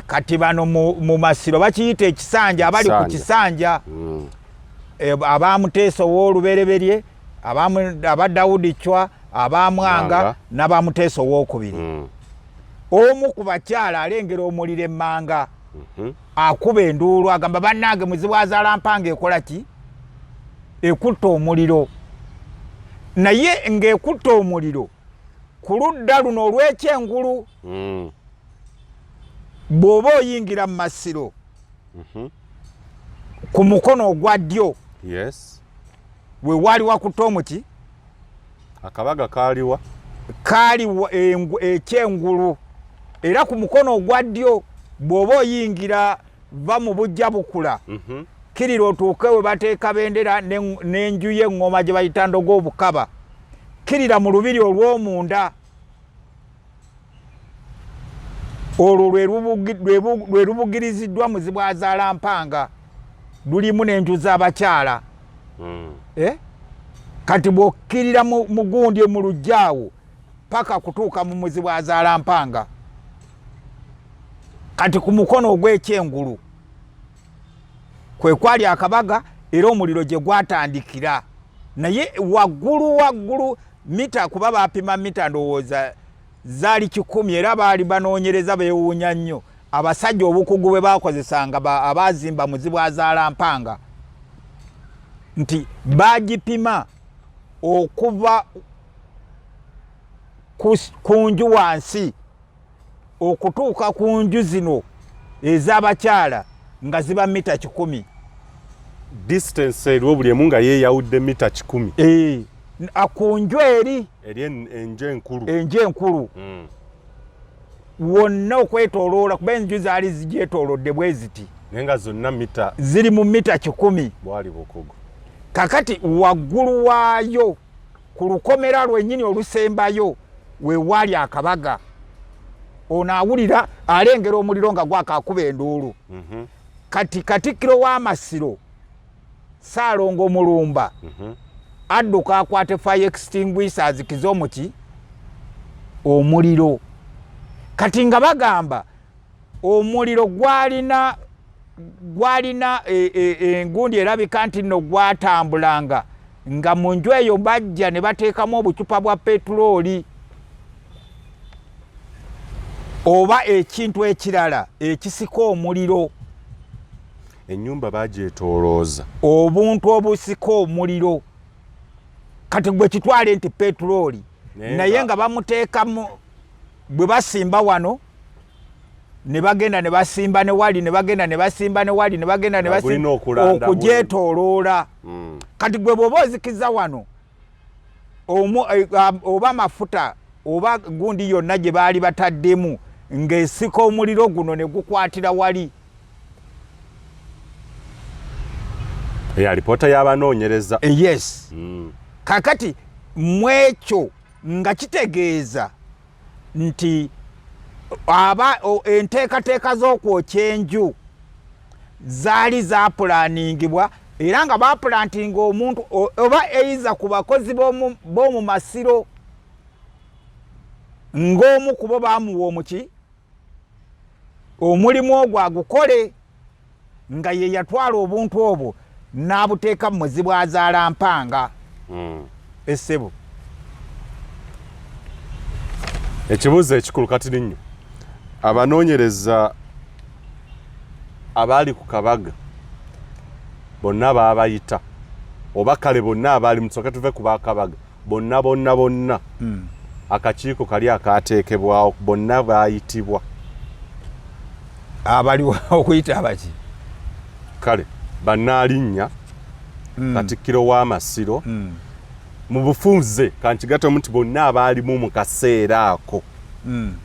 kati bano mu Masiro bakiyita ekisanja abali ku kisanja abamuteesa ow'olubereberye aba Daudi Chwa abamwanga n'abamuteesa ow'okubiri omu ku bakyala alengera omuliro emmanga akuba enduulu agamba bannange muzibu azaala mpanga ekola ki ekutta omuliro naye ng'ekutta omuliro ku ludda luno olw'ekyengulu bw'oba oyingira mu Masiro ku mukono ogwa ddyo we wali wakutta omuki akabaga kaaliwa ekyengulu era ku mukono ogwa ddyo bw'oba oyingira va mu bujja bukula kirira otuuke we bateeka bendera n'enju y'eŋŋoma gye bayita Ndogo Obukaba kirira mu lubiri olw'omunda olwo lwe lubugiriziddwa muzibu azaala mpanga lulimu n'enju z'abakyala kati bw'okkirira mu gundi mu lujjaawo paka kutuuka mu muzibu azaala mpanga kati ku mukono ogw'ekyengulu kwe kwali akabaga era omuliro gye gwatandikira naye waggulu mita kuba bapima mita ndowooza zaali 100 era baali banoonyereza beewuunya nnyo abasajja obukugu bwe bakozesanga abaazimba muzibu azaala mpanga nti bagipima okuva ku nju wansi okutuuka ku nju zino ez'abakyala nga ziba mita 100 distance eriwo buli emu nga yeeyawudde mita 100 ku nju eri enju enkulu wonna okwetooloola kuba enju zaali zigyetoolodde bwe ziti naye nga zonna mita ziri mu mita 100 bwali bukugu kakati waggulu waayo ku lukomera lwennyini olusembayo we wali akabaga ono awulira alengera omuliro nga gwakakuba enduulu kati Katikkiro w'Amasiro Ssaalongo Mulumba adduka akwate fire extinguisher azikize omuki omuliro kati nga bagamba omuliro gwalina engundi erabika nti nno gwatambulanga nga mu nju eyo bajja ne bateekamu obucupa bwa petulooli oba ekintu ekirala ekisika omuliro ennyumba bagyetoolooza obuntu obusika omuliro kati gwe kitwale nti petulooli naye nga bamuteekamu bwe basimba wano ne bagenda ne basimba ne wali ne bagenda ne basimba ne wali ne bagenda ne basimba okujetoloola kati gwe bwoba ozikiza wano oba mafuta oba gundi yonna gye baali bataddemu ng'esika omuliro guno ne gukwatira wali. Alipoota y'abanoonyereza. Yes. Kakati mwekyo nga kitegeeza nti enteekateeka z'okwokya enju zaali zaapulaaningibwa era nga baapulantinga omuntu oba eiza ku bakozi b'omu masiro ng'omu ku bo baamuwa omuki omulimu ogwo agukole nga ye yatwala obuntu obwo n'abuteeka mu muzi bwazaala mpanga. Essebo ekibuuzo ekikulu kati nnyo abanoonyereza abaali ku Kabaga bonna baabayita oba kale bonna abaali musoke tuve ku Bakabaga bonna akakiiko kali akaateekebwawo bonna baayitibwa abaliwo okuyita abaki kale bannaalinnya Katikkiro w'Amasiro mu bufunze kankigatta omuntu bonna abaalimu mu kaseera ako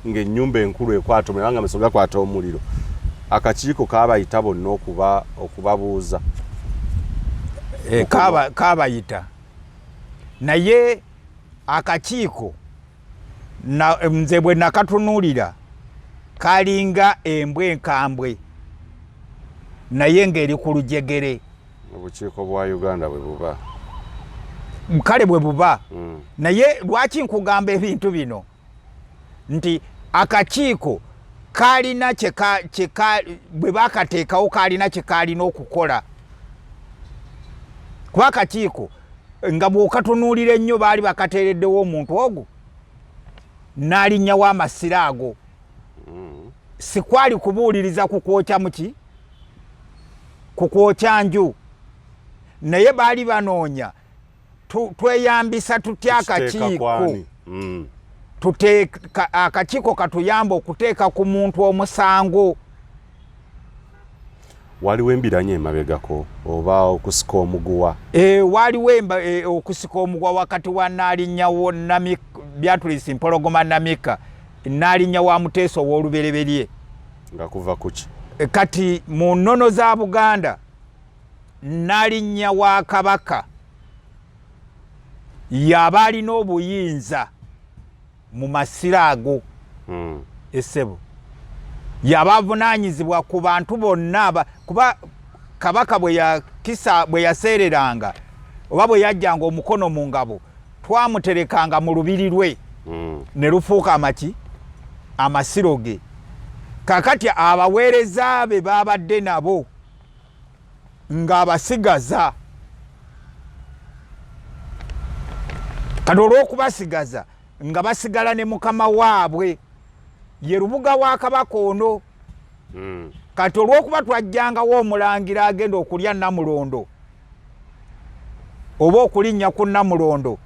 ng'ennyumba enkulu ekwata omuliro nga Misoga gakwata omuliro akakiiko kaabayita bonna okubabuuza kaabayita naye akakiiko nze bwe nakatunuulira kalinga embwa enkambwe naye ng'eri ku lujegere. Obukiiko bwa Uganda bwe buba kale bwe buba naye lwaki nkugamba ebintu bino nti akakiiko kalina bwe bakateekawo kalina kye kalina okukola kuba akakiiko nga bw'okatunuulira ennyo baali bakateereddewo omuntu ogwo n'alinnya w'amasiro ago sikwali kubuuliriza kukwokya muki kukwokya nju naye baali banoonya tweyambisa tutya akakiiko akakiiko katuyamba okuteeka ku muntu omusango. Waliwo embiranye emabegako oba okusika omuguwa? Waliwo okusika omuguwa wakati wa Nnaalinnya Beatrice Mpologoma Namika Nnaalinnya wa Muteesa ow'olubereberye. Nga kuva kuki? Kati mu nnono za Buganda Nnaalinnya wa Kabaka yaba alina obuyinza mu masiro ago. Essebo yaba avunaanyizibwa ku bantu bonna kuba Kabaka bwe yaseereranga oba bwe yajjanga omukono mu ngabo twamuterekanga mu lubiri lwe ne lufuuka amasiro ge. Kakati abaweereza be baabadde nabo ng'abasigaza kati olw'okubasigaza nga basigala ne mukama waabwe ye Lubuga wa Kabaka ono. Kati olw'okuba twajjangawo omulangira agenda okulya Namulondo oba okulinnya ku Namulondo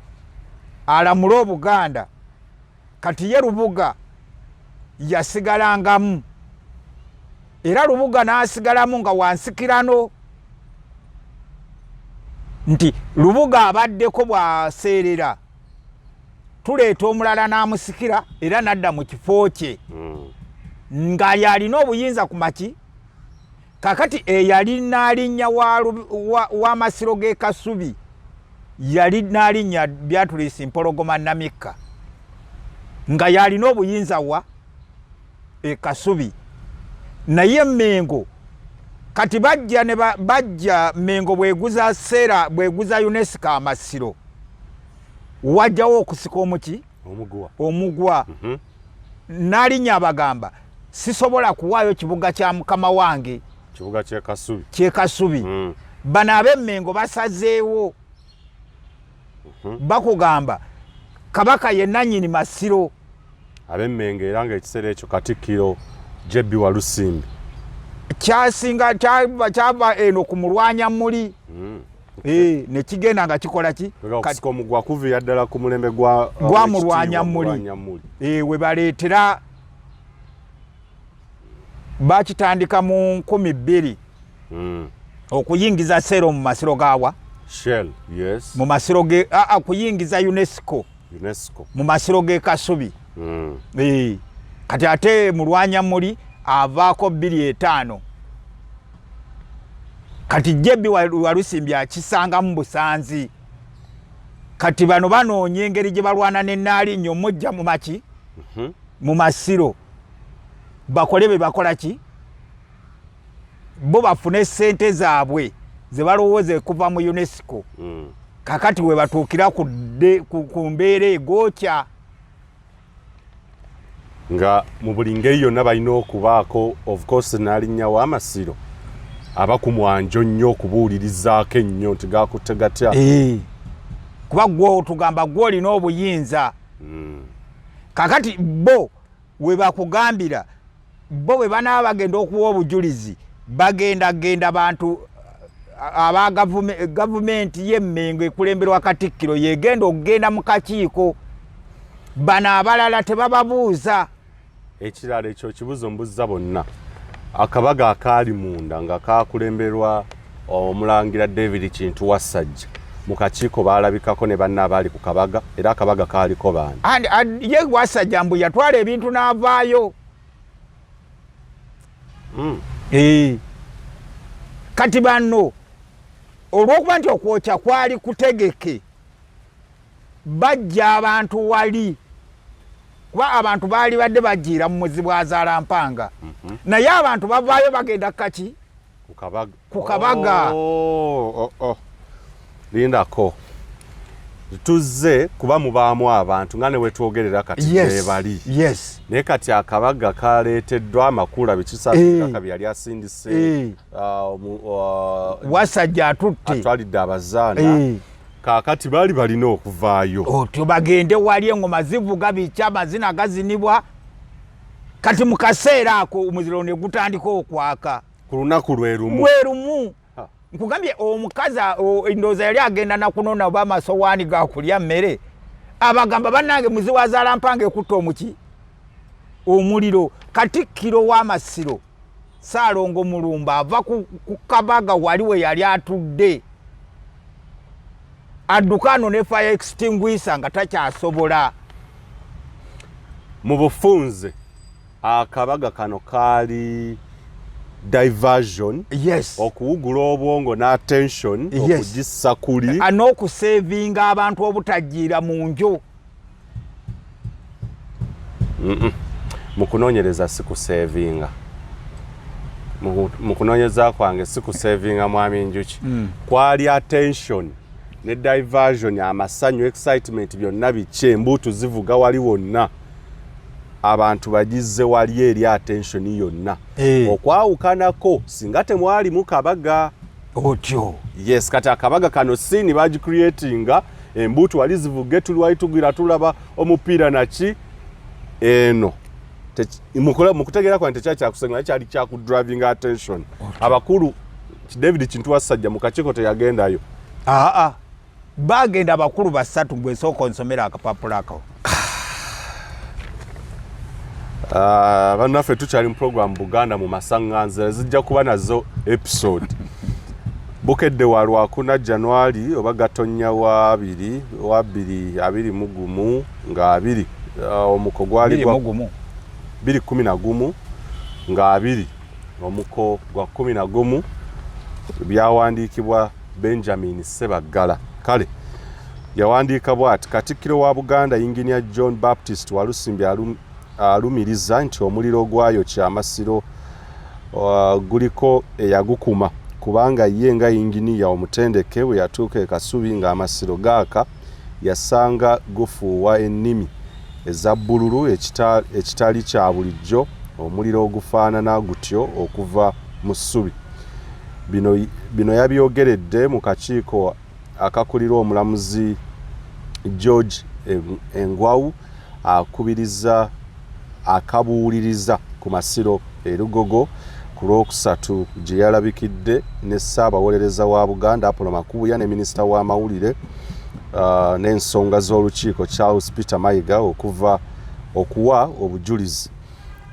alamula Obuganda, kati ye Lubuga yasigalangamu era Lubuga n'asigalamu nga wansikirano nti Lubuga abaddeko bw'aseerera tuleeta omulala n'amusikira era n'adda mu kifo kye nga yalina obuyinza ku maki. Kakati eyali Nnaalinnya w'Amasiro g'e Kasubi yali Nnaalinnya Beatrice Mpologoma Namika nga yalina obuyinza wa e Kasubi. Naye Mengo kati bajja Mengo bweguza Sera bweguza UNESCO Amasiro wajjawo okusika omuki omugwa. Nnaalinnya abagamba sisobola kuwaayo kibuga kya mukama wange, kibuga ky'e Kasubi. Bano ab'Emmengo basazeewo bakugamba Kabaka ye nannyini masiro. Ab'Emmengo era ng'ekiseera ekyo Katikkiro Jebbi Walusimbi kyasinga kyava eno ku Mulwanyamuli ne kigenda nga kikola ki kusika omugwa kuviira ddala ku mulembe gwa Mulwanyamuli we baleetera bakitandika mu 2000 okuyingiza sero mu masiro gawa Shell, yes. Mu masiro ge kuyingiza UNESCO mu masiro ge Kasubi. Kati ate mulwanya muri avaako 2.5. Kati Jebi Walusimbi akisanga mu Busanzi. Kati bano banoonye engeri gye balwana n'ennaali nnyo mujja mu maki mu masiro bakole be bakola ki bo bafune ssente zaabwe ze balowooze kuva mu UNESCO. Kakati we batuukira ku mbeera egokya nga mu buli ngeri yonna balina okubaako of course n'alinnya w'amasiro aba ku mwanjo nnyo okubuulirizaako ennyo nti gakutte gatya. Kuba gwo tugamba gwo olina obuyinza. Kakati bo we bakugambira bo we banaaba bagenda okuwa obujulizi bagenda bantu aba gavumenti y'emmengo ekulemberwa Katikkiro yegenda okugenda mu kakiiko bano abalala tebababuuza. Ekirala ekyo kibuzo mbuzza bonna akabaga akaali munda nga kakulemberwa omulangira David Kintu Wasajja mu kakiiko baalabikako ne banna abaali ku kabaga era akabaga kaaliko baani ye Wasajja mbu yatwala ebintu n'avaayo. Kati bano olw'okuba nti okwokya kwali kutegeke bajja abantu wali kuba abantu baali badde bajiira mu muzi bwa Zaalampanga naye abantu bavaayo bagenda kaki ku kabaga. Lindako tuzze kuba mubaamu abantu nga ne wetwogerera kati bali naye kati akabaga kaleeteddwa amakula bikisakaka yali asindise Wasajja atutte atwalidde abazaana kakati baali balina okuvaayo otyo bagende wali engoma zivuga bica amazina gazinibwa. Kati mu kaseera ako omuziro ne gutandika okwaka ku lunaku lwe lumu. Nkugambye omukazi endowooza yali agenda nakunona oba amasowaani gakulya mmere abagamba bannange muzi wa Zaalampanga ekutta omuki omuliro. Katikkiro w'amasiro Ssaalongo Mulumba ava ku kabaga wali we yali atudde addukano ne fire extinguisher nga takyasobola. Mu bufunze akabaga kano kaali diversion okuwugula obwongo n'attention okugissa kuli n'okusevinga abantu obutajiira mu njo. Mu kunoonyereza si kusevinga mu kunoonyereza kwange si kusevinga mwami Njuki kwali attention ne diversion amasanyu excitement byonna biki embuutu zivuga wali wonna abantu bagize wali eri attention yonna okwawukanako singa temwali mu kabaga otyo. Yes, kati akabaga kano sini baji creatinga embuutu wali zivuge tuli tugira tulaba omupiira naki eno mukutegeera kwange tekyakyakusenga kyali kyaku driving attention. Abakulu David Kintu Wasajja mu kakiiko teyagendayo bagenda abakulu basatu gwe sooka onsomera akapapula ako. Bannaffe tukyali mu program Buganda mu masaŋŋanzira zijja kuba nazo episode bukedde wa Lwakuna January oba Gatonnya wa 2021 nga 2 omuko gwali gwa 2011 nga 2 omuko gwa 11 byawandiikibwa Benjamin Sebaggala. Kale yawandiika bw'ati: Katikkiro wa Buganda Engineer John Baptist Walusimbi alumiriza nti omuliro gwayokya amasiro guliko eyagukuma kubanga ye nga inginiya omutendeke bwe yatuuka e Kasubi nga amasiro gaaka yasanga gufuuwa ennimi eza bbululu ekitali kya bulijjo omuliro ogufaanana gutyo okuva mu ssubi. Bino yabyogeredde mu kakiiko akakulira omulamuzi George Engwawu akabuuliriza ku masiro erugogo ku Lwokusatu gye yalabikidde ne Ssaabawolereza wa Buganda Apollo Makubuya ne Minisita w'Amawulire n'ensonga z'olukiiko Charles Peter Mayiga okuwa obujulizi.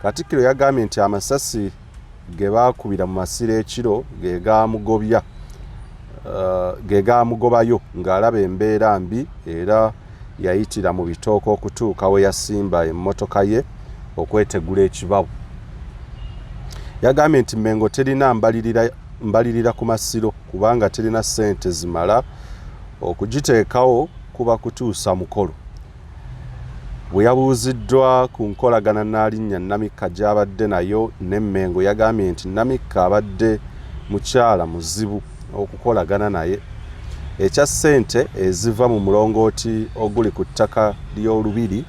Katikkiro yagambye nti amasasi ge baakubira mu masiro ekiro ge gaamugobayo ng'alaba embeera mbi era yayitira mu bitooka okutuuka we yasimba emmotoka ye okwetegula ekibabu. Yagambye nti Mmengo terina mbalirira ku masiro kubanga terina ssente zimala okugiteekawo kuba kutuusa mukolo. Bwe yabuuziddwa ku nkolagana Nnaalinnya Namika gy'abadde nayo ne Mmengo yagambye nti Namika abadde mukyala muzibu okukolagana naye. Ekya ssente eziva mu mulongooti oguli ku ttaka ly'olubiri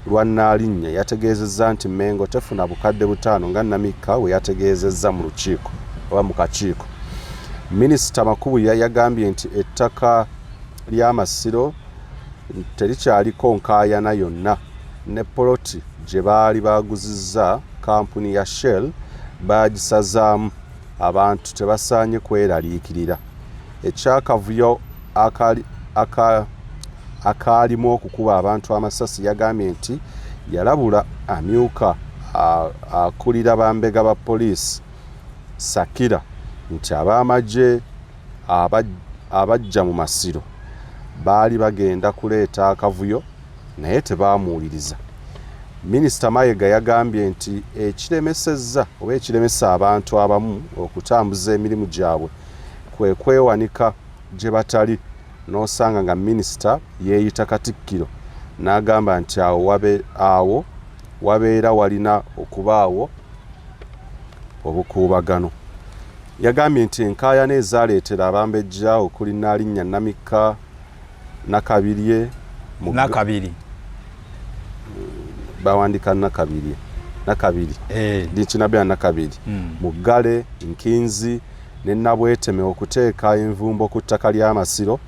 lwa Nnaalinnya yategeezezza nti Mmengo tefuna bukadde butaano nga Namika we yategeezezza mu lukiiko oba mu kakiiko. Minisita Makubuya yagambye nti ettaka ly'amasiro terikyaliko nkaayana yonna ne poloti gye baali baaguzizza kampuni ya Shell baagisazaamu abantu tebasaanye kweraliikirira. Ekyakavuyo akaalimu okukuba abantu amasasi yagambye nti yalabula amyuka akulira bambega ba poliisi Sakira nti ab'amagye abajja mu masiro baali bagenda kuleeta akavuyo naye tebaamuwuliriza. Minisita Mayiga yagambye nti ekiremesezza oba ekiremesa abantu abamu okutambuza emirimu gyabwe kwe kwewanika gye batali n'osanga nga minisita yeeyita Katikkiro n'agamba nti awo wabeera walina okubaawo obukuubagano. Yagambye nti enkaayana ezaaleetera abambejja okuli Nnaalinnya Namika Nakabirye bawandika Nakabiri ndikinabya Nakabiri Muggale Nkinzi ne Nabweteme okuteeka envumbo ku ttaka ly'amasiro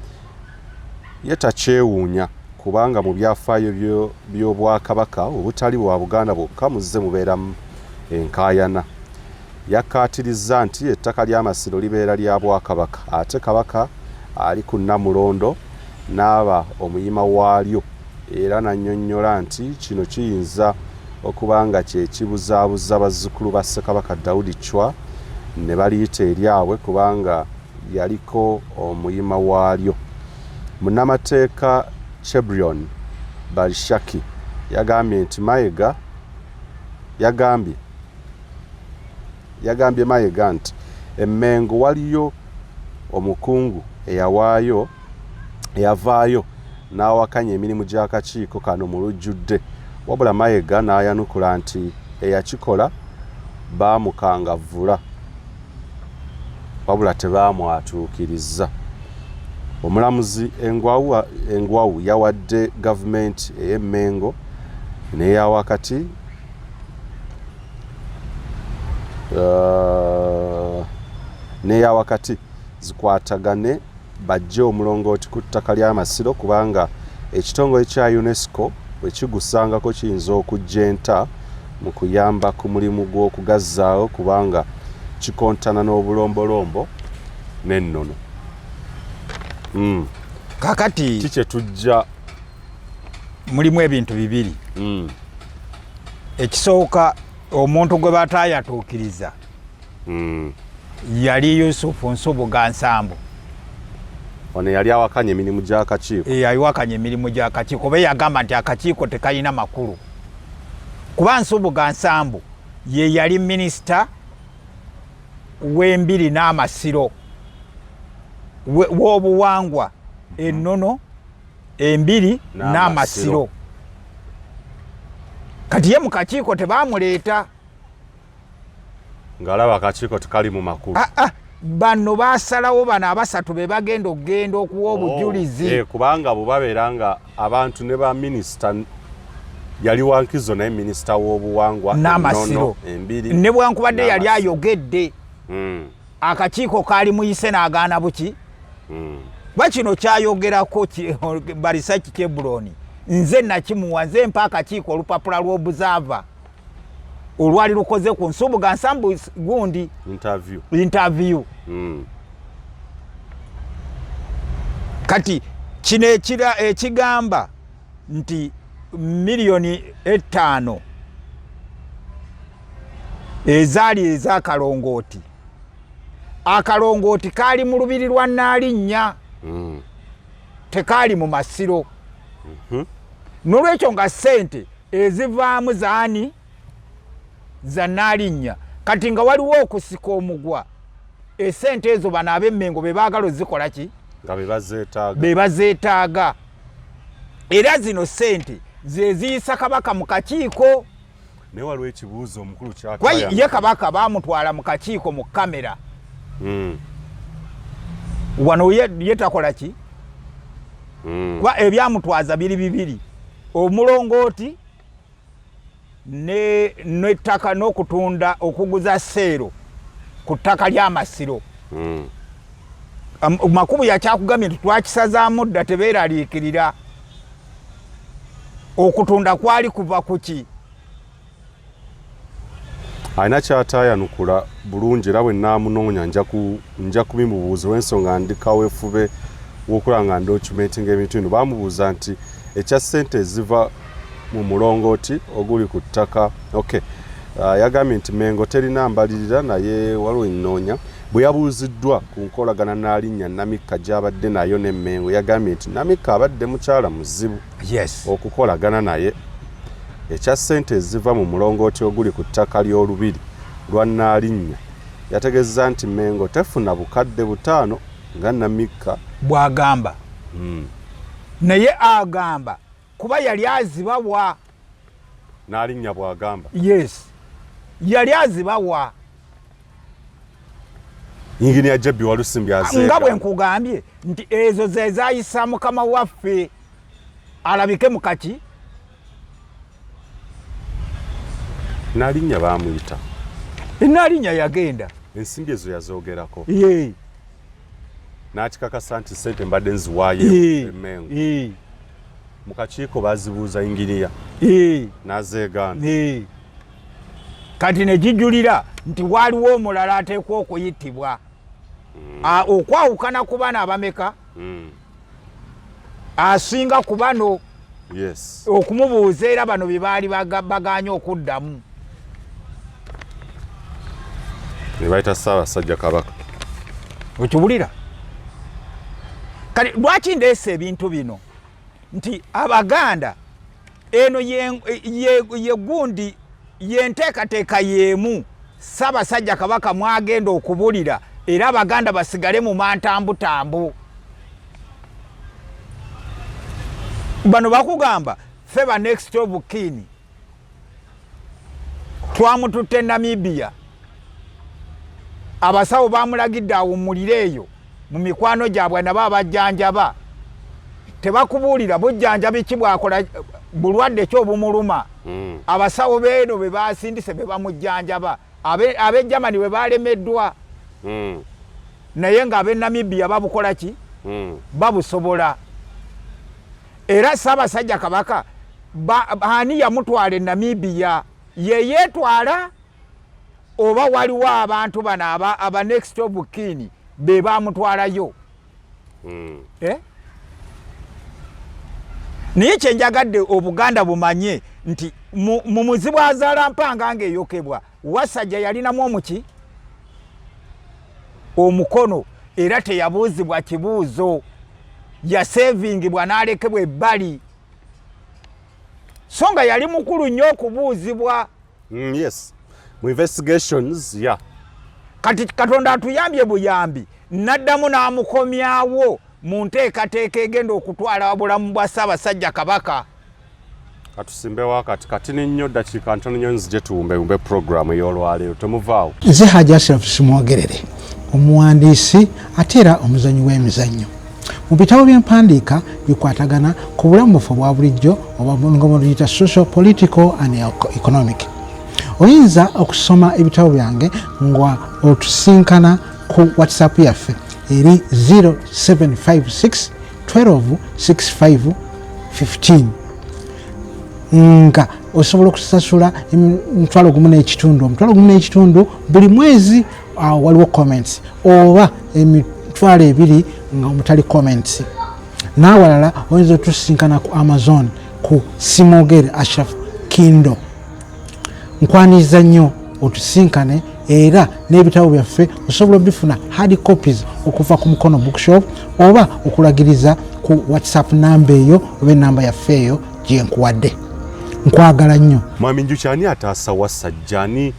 ye takyewuunya kubanga mu byafaayo by'Obwakabaka obutali bwa Buganda bwokka muzze mubeeramu enkaayana. Yakkaatirizza nti ettaka ly'amasiro libeera lya Bwakabaka ate Kabaka ali ku Namulondo n'aba omuyima waalyo era n'annyonnyola nti kino kiyinza okuba nga kye kibuzaabuza bazzukulu ba Ssekabaka Daudi Chwa ne baliyita eryabwe kubanga yaliko omuyima waalyo. Munnamateeka Chebrion Barishaki yagambye nti yagambye Mayiga nti Mmengo waliyo omukungu eyavaayo n'awakanya emirimu gy'akakiiko kano mu lujjudde wabula Mayiga n'ayanukula nti eyakikola baamukangavvula wabula tebaamwatuukiriza. Omulamuzi Engwawu yawadde gavumenti ey'Emmengo n'eya wakati zikwatagane bajje omulongooti ku ttaka ly'amasiro kubanga ekitongole kya UNESCO bwe kigusangako kiyinza okujja enta mu kuyamba ku mulimu gw'okugazzaawo kubanga kikontana n'obulombolombo n'ennono. Kakati kikye tujja mulimu ebintu bibiri. Ekisooka omuntu gwe bataayatuukiriza yali Yusufu Nsubuga Nsambu. Ono yali awakanya emirimu gy'akakiiko. Yaliwakanya emirimu gy'akakiiko oba yagamba nti akakiiko tekalina makulu. Kuba Nsubuga Nsambu ye yali minisita w'embiri n'amasiro w'obuwangwa ennono embiri n'amasiro. Kati ye mu kakiiko tebaamuleeta ng'alaba akakiiko tekali mu makulu. Bano baasalawo bano abasatu be bagenda okuwa obujulizi. Kubanga bwe babeera nga abantu ne ba minisita yali Wankizo naye minisita w'obuwangwa n'amasiro embiri ne bwankubadde yali ayogedde akakiiko kaali muyise n'agaana buki. Bakino kyayogerako Barisaki Kebuloni nze nakimuwa nze mpa akakiiko olupapula lw'obuzaava olwali lukoze ku Nsubuga Nsambu gundi interview. Kati kino ekigamba nti miliyoni 5 ezaali ez'akalongooti. Akalongooti kaali mu lubiri lwa Nnalinnya, tekaali mu Masiro. N'olwekyo nga ssente ezivaamu zaani za Nnalinnya. Kati nga waliwo okusika omugwa, essente ezo bano ab'Emmengo be baagala ozikola ki? Nga be bazeetaaga. Era zino ssente ze ziyisa Kabaka mu kakiiko. Ne waliwo ekibuuzo omukulu kyatwala. Ye Kabaka baamutwala mu kakiiko mu kamera. Wano ye takola ki? Kuba ebyamutwaza biri bibiri. Omulongooti n'ettaka n'okutunda okuguza seero ku ttaka ly'Amasiro. Makubu yakyakugambye nti twakisazaamu dda tebeeraliikirira. Okutunda kwali kuva ku ki? Alina kyataayanukula bulungi era bwe nnaamunoonya nja kubimubuuza olw'ensonga ndi kaweefube w'okulaba nga ndocumentinga ebitundu. Baamubuuza nti ekya ssente eziva mu mulongooti oguli ku ttaka. Yagambye nti Mmengo terina mbalirira, naye waliwo ennoonya. Bwe yabuuziddwa ku nkolagana Nnalinnya Namika gy'abadde nayo ne Mmengo, yagambye nti Namika abadde mukyala muzibu okukolagana naye. Ekya ssente eziva mu mulongooti oguli ku ttaka ly'olubiri lwa Nnalinnya yategeeza nti Mmengo tefuna bukadde 5 nga Namika bw'agamba. Naye agamba kuba yali azibabwa. Nnalinnya bw'agamba. Yes, yali azibabwa. Inginiya Jebbi Walusimbi azeega. Nga bwe nkugambye nti ezo ze zaayisa Mukama waffe alabike mu kaki. Nnalinnya baamuyita. Nnalinnya yagenda. Ensimbi ezo yazoogerako. Ye. N'akikakasa nti ssente mbadde nziwaayo Emmengo. Mu kakiiko baazibuuza inginiya. N'azeegaana. Kati ne gijulira nti waliwo omulala ateekwa okuyitibwa. Okwawukana ku bano abameka? Asinga ku bano. Yes. Okumubuuza era bano bye baali baganye okuddamu. Ne bayita Ssaabasajja Kabaka. Okiwulira? Kati lwaki ndeese ebintu bino? Nti Abaganda eno ye gundi yenteekateeka y'emu Ssaabasajja Kabaka mwagenda okubulira era Abaganda basigale mu mantambutambu. Bano bakugamba ffe ba next of kin twamututte Namibia. Abasawo baamulagidde awummulire eyo mu mikwano gyabwe nabo abajjanjaba. Tebakubuulira bujjanjabi ki bwakola bulwadde ki obumuluma. Abasawo beeno be baasindise be bamujjanjaba. Ab'e Germany bwe baalemeddwa. Naye ng'ab'e Namibia babukola ki? Babusobola. Era Ssaabasajja Kabaka ani yamutwala e Namibia? Ye yeetwala oba waliwo abantu bano aba next of kin be baamutwalayo? Naye kyenjagadde Obuganda bumanye nti mu muzibu azaala mpanga ng'eyokebwa Wasajja yalinamu omuki? Omukono. Era teyabuuzibwa kibuuzo. Yasevingibwa n'alekebwa ebbali. So nga yali mukulu nnyo okubuuzibwa. Yes. Mu investigations, yeah. Kati Katonda atuyambye buyambi. N'addamu n'amukomyawo mu nteekateeka egenda okutwala obulamu bwa Ssaabasajja Kabaka. Katusimbe wakati kati nnyo ddakiika ntono nnyo nzije tuwumbewumbe programu ey'olwaleero. Temuvaawo. Nze Hajji Ashraf Simwogerere, omuwandiisi ate era omuzannyi w'emizannyo. Mu bitabo by'empandiika bikwatagana ku bulamu buffe bwa bulijjo oba nga luyita social, political and economic. Oyinza okusoma ebitabo byange nga otusinkana ku WhatsApp yaffe eri 0756 12 65 15 nga osobola okusasula omutwalo gumu n'ekitundu buli mwezi. Waliwo comments oba emitwalo 2 nga omutali comments. N'awalala oyinza otusinkana ku Amazon ku Simwogere Ashraf Kindle. Nkwaniza nnyo otusinkane era n'ebitabo byaffe osobola bifuna hard copies okuva ku Mukono Bookshop oba okulagiriza ku WhatsApp namba eyo oba enamba yaffe eyo gye nkuwadde. Nkwagala nnyo. Mwami Njuki ani ataasa Wasajja ani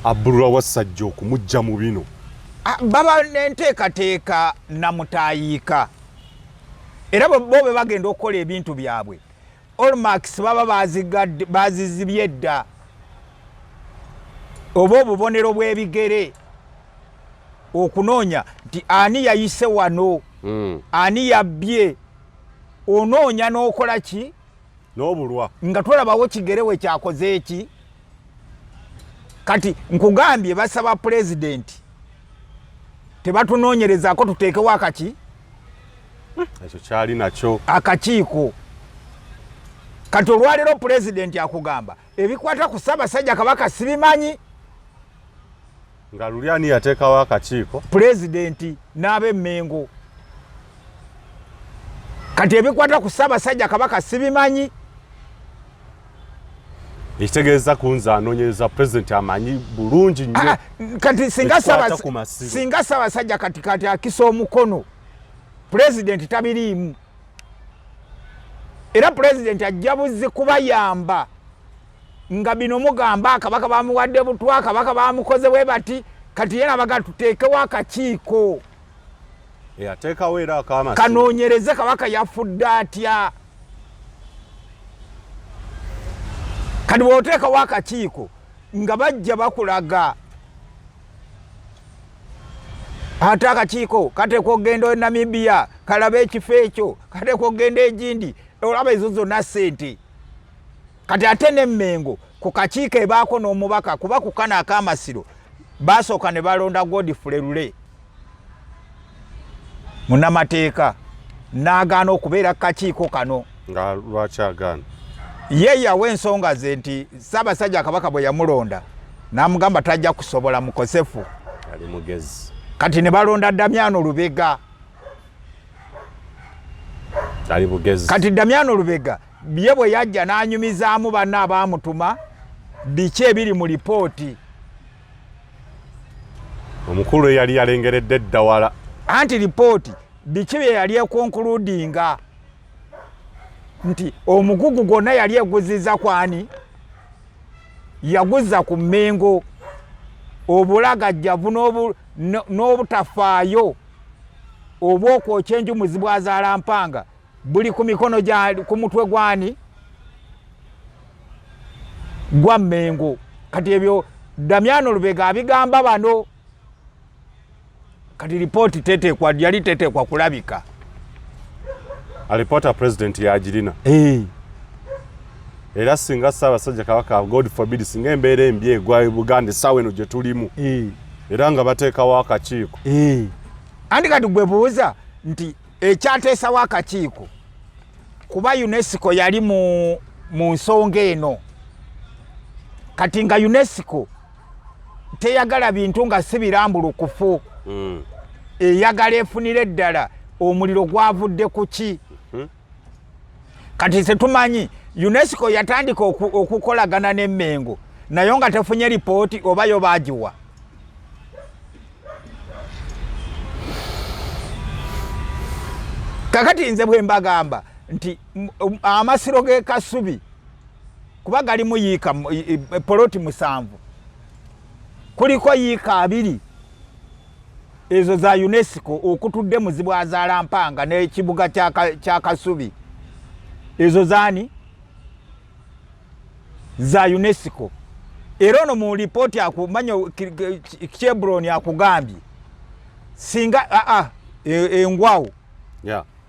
abulwa Wasajja okumujja mu bino? Baba n'enteekateeka namutayiika era bo be bagenda okukola ebintu byabwe. Olmax baba bazizibye edda oba obubonero bw'ebigere okunoonya nti ani yayise wano ani yabbye onoonya n'okola ki n'obulwa nga tolabawo kigere we kyakoze eki. Kati nkugambye basaba pulezidenti tebatunoonyerezaako tuteekewo akaki ekyo kyali nakyo akakiiko. Kati olwaleero pulezidenti akugamba ebikwata ku Ssaabasajja Kabaka sibimanyi. nga luli ani yateekawo akakiiko? Pulezidenti n'ab'Emmengo. Kati ebikwata ku Ssaabasajja Kabaka sibimanyi. Ekitegeeza kunze anoonyereza pulezidenti amanyi bulungi nnyo. Kati singa Ssaabasajja kati akisa omukono pulezidenti tabiriimu. Era pulezidenti ajja buzzi kubayamba nga bino mugamba Kabaka bamuwadde butwa, Kabaka bamukoze bwe bati, kati yena baga tuteekewo akakiiko ateekawo era akaamasi kanoonyereze Kabaka yafudde atya. Kati bw'oteekawo akakiiko nga bajja bakulaga ate akakiiko kateekwa okugenda e Namibia kalaba ekifo ekyo, kateekwa okugenda egindi olaba ezo zonna ssente. Kati ate n'Emmengo ku kakiiko ebaako n'omubaka kuba ku kano ak'amasiro basooka ne balonda Godfrey Lule munnamateeka n'agaana okubeera kakiiko kano. nga lwaki agaana? Ye yawa ensonga ze nti Ssaabasajja Kabaka bwe yamulonda n'amugamba tajja kusobola mukosefu. ali mugezi. Kati ne balonda Damiano Lubega. ali bugezi. Kati Damiano Lubega bye bwe yajja n'anyumizaamu banna abaamutuma biki ebiri mu lipooti. Omukulu yali yalengeredde eddawala. Anti lipooti biki bye yali ekonkuludinga nti omugugu gwonna yali eguziza kwani? Yaguza ku Mmengo. Obulagajjavu n'obutafaayo obw'okwokya enjumuzi bw'azaalampanga buli ku mikono ku mutwe gwani? Gwa Mmengo. Kati ebyo Damiano Lubega abigamba bano. Kati lipooti yali teteekwa kulabika. Alipoota pulezidenti yagirina. Era singa Ssaabasajja Kabaka God forbid singa embeera embi egwa Buganda essaawa eno gye tulimu era nga bateekawo akakiiko. Andi kati gwe buuza nti ekyateesawo akakiiko kuba UNESCO yali mu nsonga eno. Kati nga UNESCO teyagala bintu nga si birambulukufu. Eyagala efunire eddala omuliro gwavudde ku ki. Kati setumanyi UNESCO yatandika okukolagana n'Emmengo nayo nga tefunye lipooti oba yo baagiwa. Kakati nze bwe mbagamba nti amasiro g'e Kasubi kuba galimu yiika poloti 7 kuliko yiika 2 ezo za UNESCO okutudde Muzibwazaalampanga n'ekibuga kya Kasubi. Ezo zaani za UNESCO. Era ono mu lipooti akumanya Chebron akugambye singa engwawo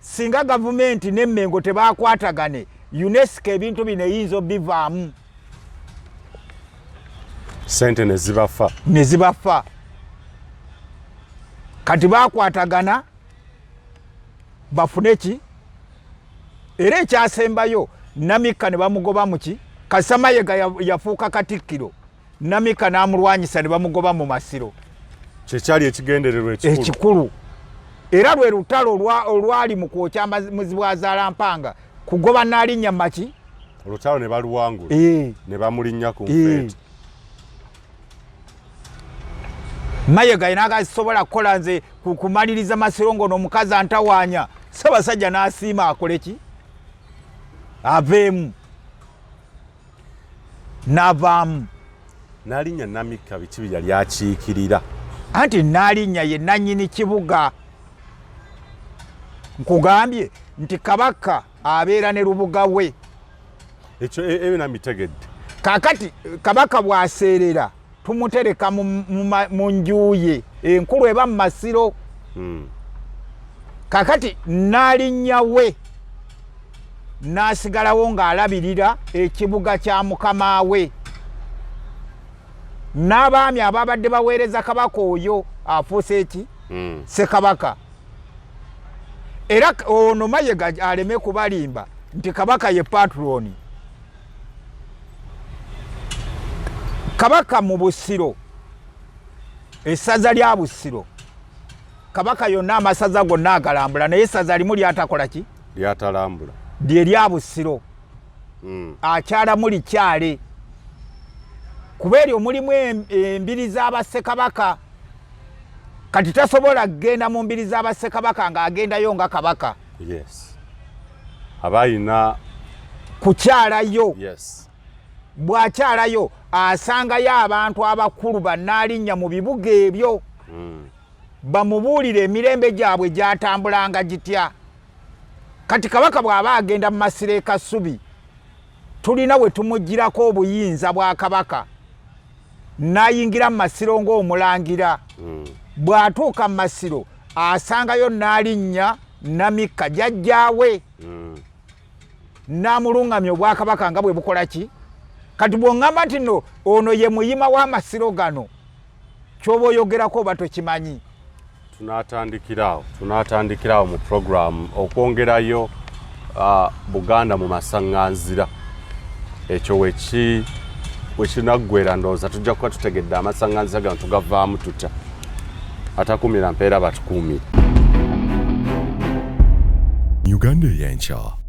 singa gavumenti n'Emmengo tebakwatagane UNESCO ebintu bino eyinza bivaamu sente ne zibafa. Kati bakwatagana bafune ki. Era ekyasembayo Namika ne bamugoba muki. Kasamayega yafuuka Katikkiro Namika n'amulwanyisa ne bamugoba mu masiro. Kyekyali ekigendererwa ekikulu. Era lwe lutalo olwali mu kwokya Muzibwazaalampanga kugoba Nnaalinnya maki. Olutalo ne baluwangula ne bamulinnya ku nfeeti. Mayiga inagasobola kukola nze kumaliriza Masirongo n'omukazi antawanya Ssaabasajja n'asiima akoleki aveemu n'avaamu Nalinnya Namika biki yali akiikirira anti Nalinnya ye nannyini kibuga nkugambye nti Kabaka abeera ne lubuga we ekyo ebyo namitegedde kakati Kabaka bw'aseerera tumutereka mu njuye enkulu eba mu Masiro kakati Nalinnya we n'asigalawo ng'alabirira ekibuga kya mukama we n'abaami ababadde baweereza Kabaka oyo afuuse eki Ssekabaka era ono Mayiga aleme kubalimba nti Kabaka ye patroni Kabaka mu Busiro essaza lya Busiro Kabaka yonna amasaza gonna agalambula naye essaza limu lyatakola ki lyatalambula lye lya Busiro akyalamu likyale kuba eryo mulimu embiri z'Abassekabaka kati tasobola kgenda mu mbiri z'Abassekabaka ng'agendayo nga Kabaka yes abayina kukyalayo yes bw'akyalayo asangayo abantu abakulu bannalinnya mu bibuga ebyo bamubuulire emirembe gyabwe gyatambulanga gitya kati Kabaka bw'aba agenda mu Masiro e Kasubi tulina we tumugirako obuyinza bwa Kabaka n'ayingira mu Masiro ng'omulangira bw'atuuka mu Masiro asangayo Nalinnya Namika jjajjaawe n'amulungamya obwakabaka nga bwe bukola ki kati bw'oŋŋamba nti no ono ye muyima w'Amasiro gano ky'oba oyogerako oba tokimanyi tunatandikirawo mu program okwongerayo Buganda mu masaŋŋanzira ekyo wekinaggwera ndowooza tujja kuba tutegedde amasaŋŋanzira gano tugavaamu tutya atakuumira mpeera batukuumire Uganda ey'enkya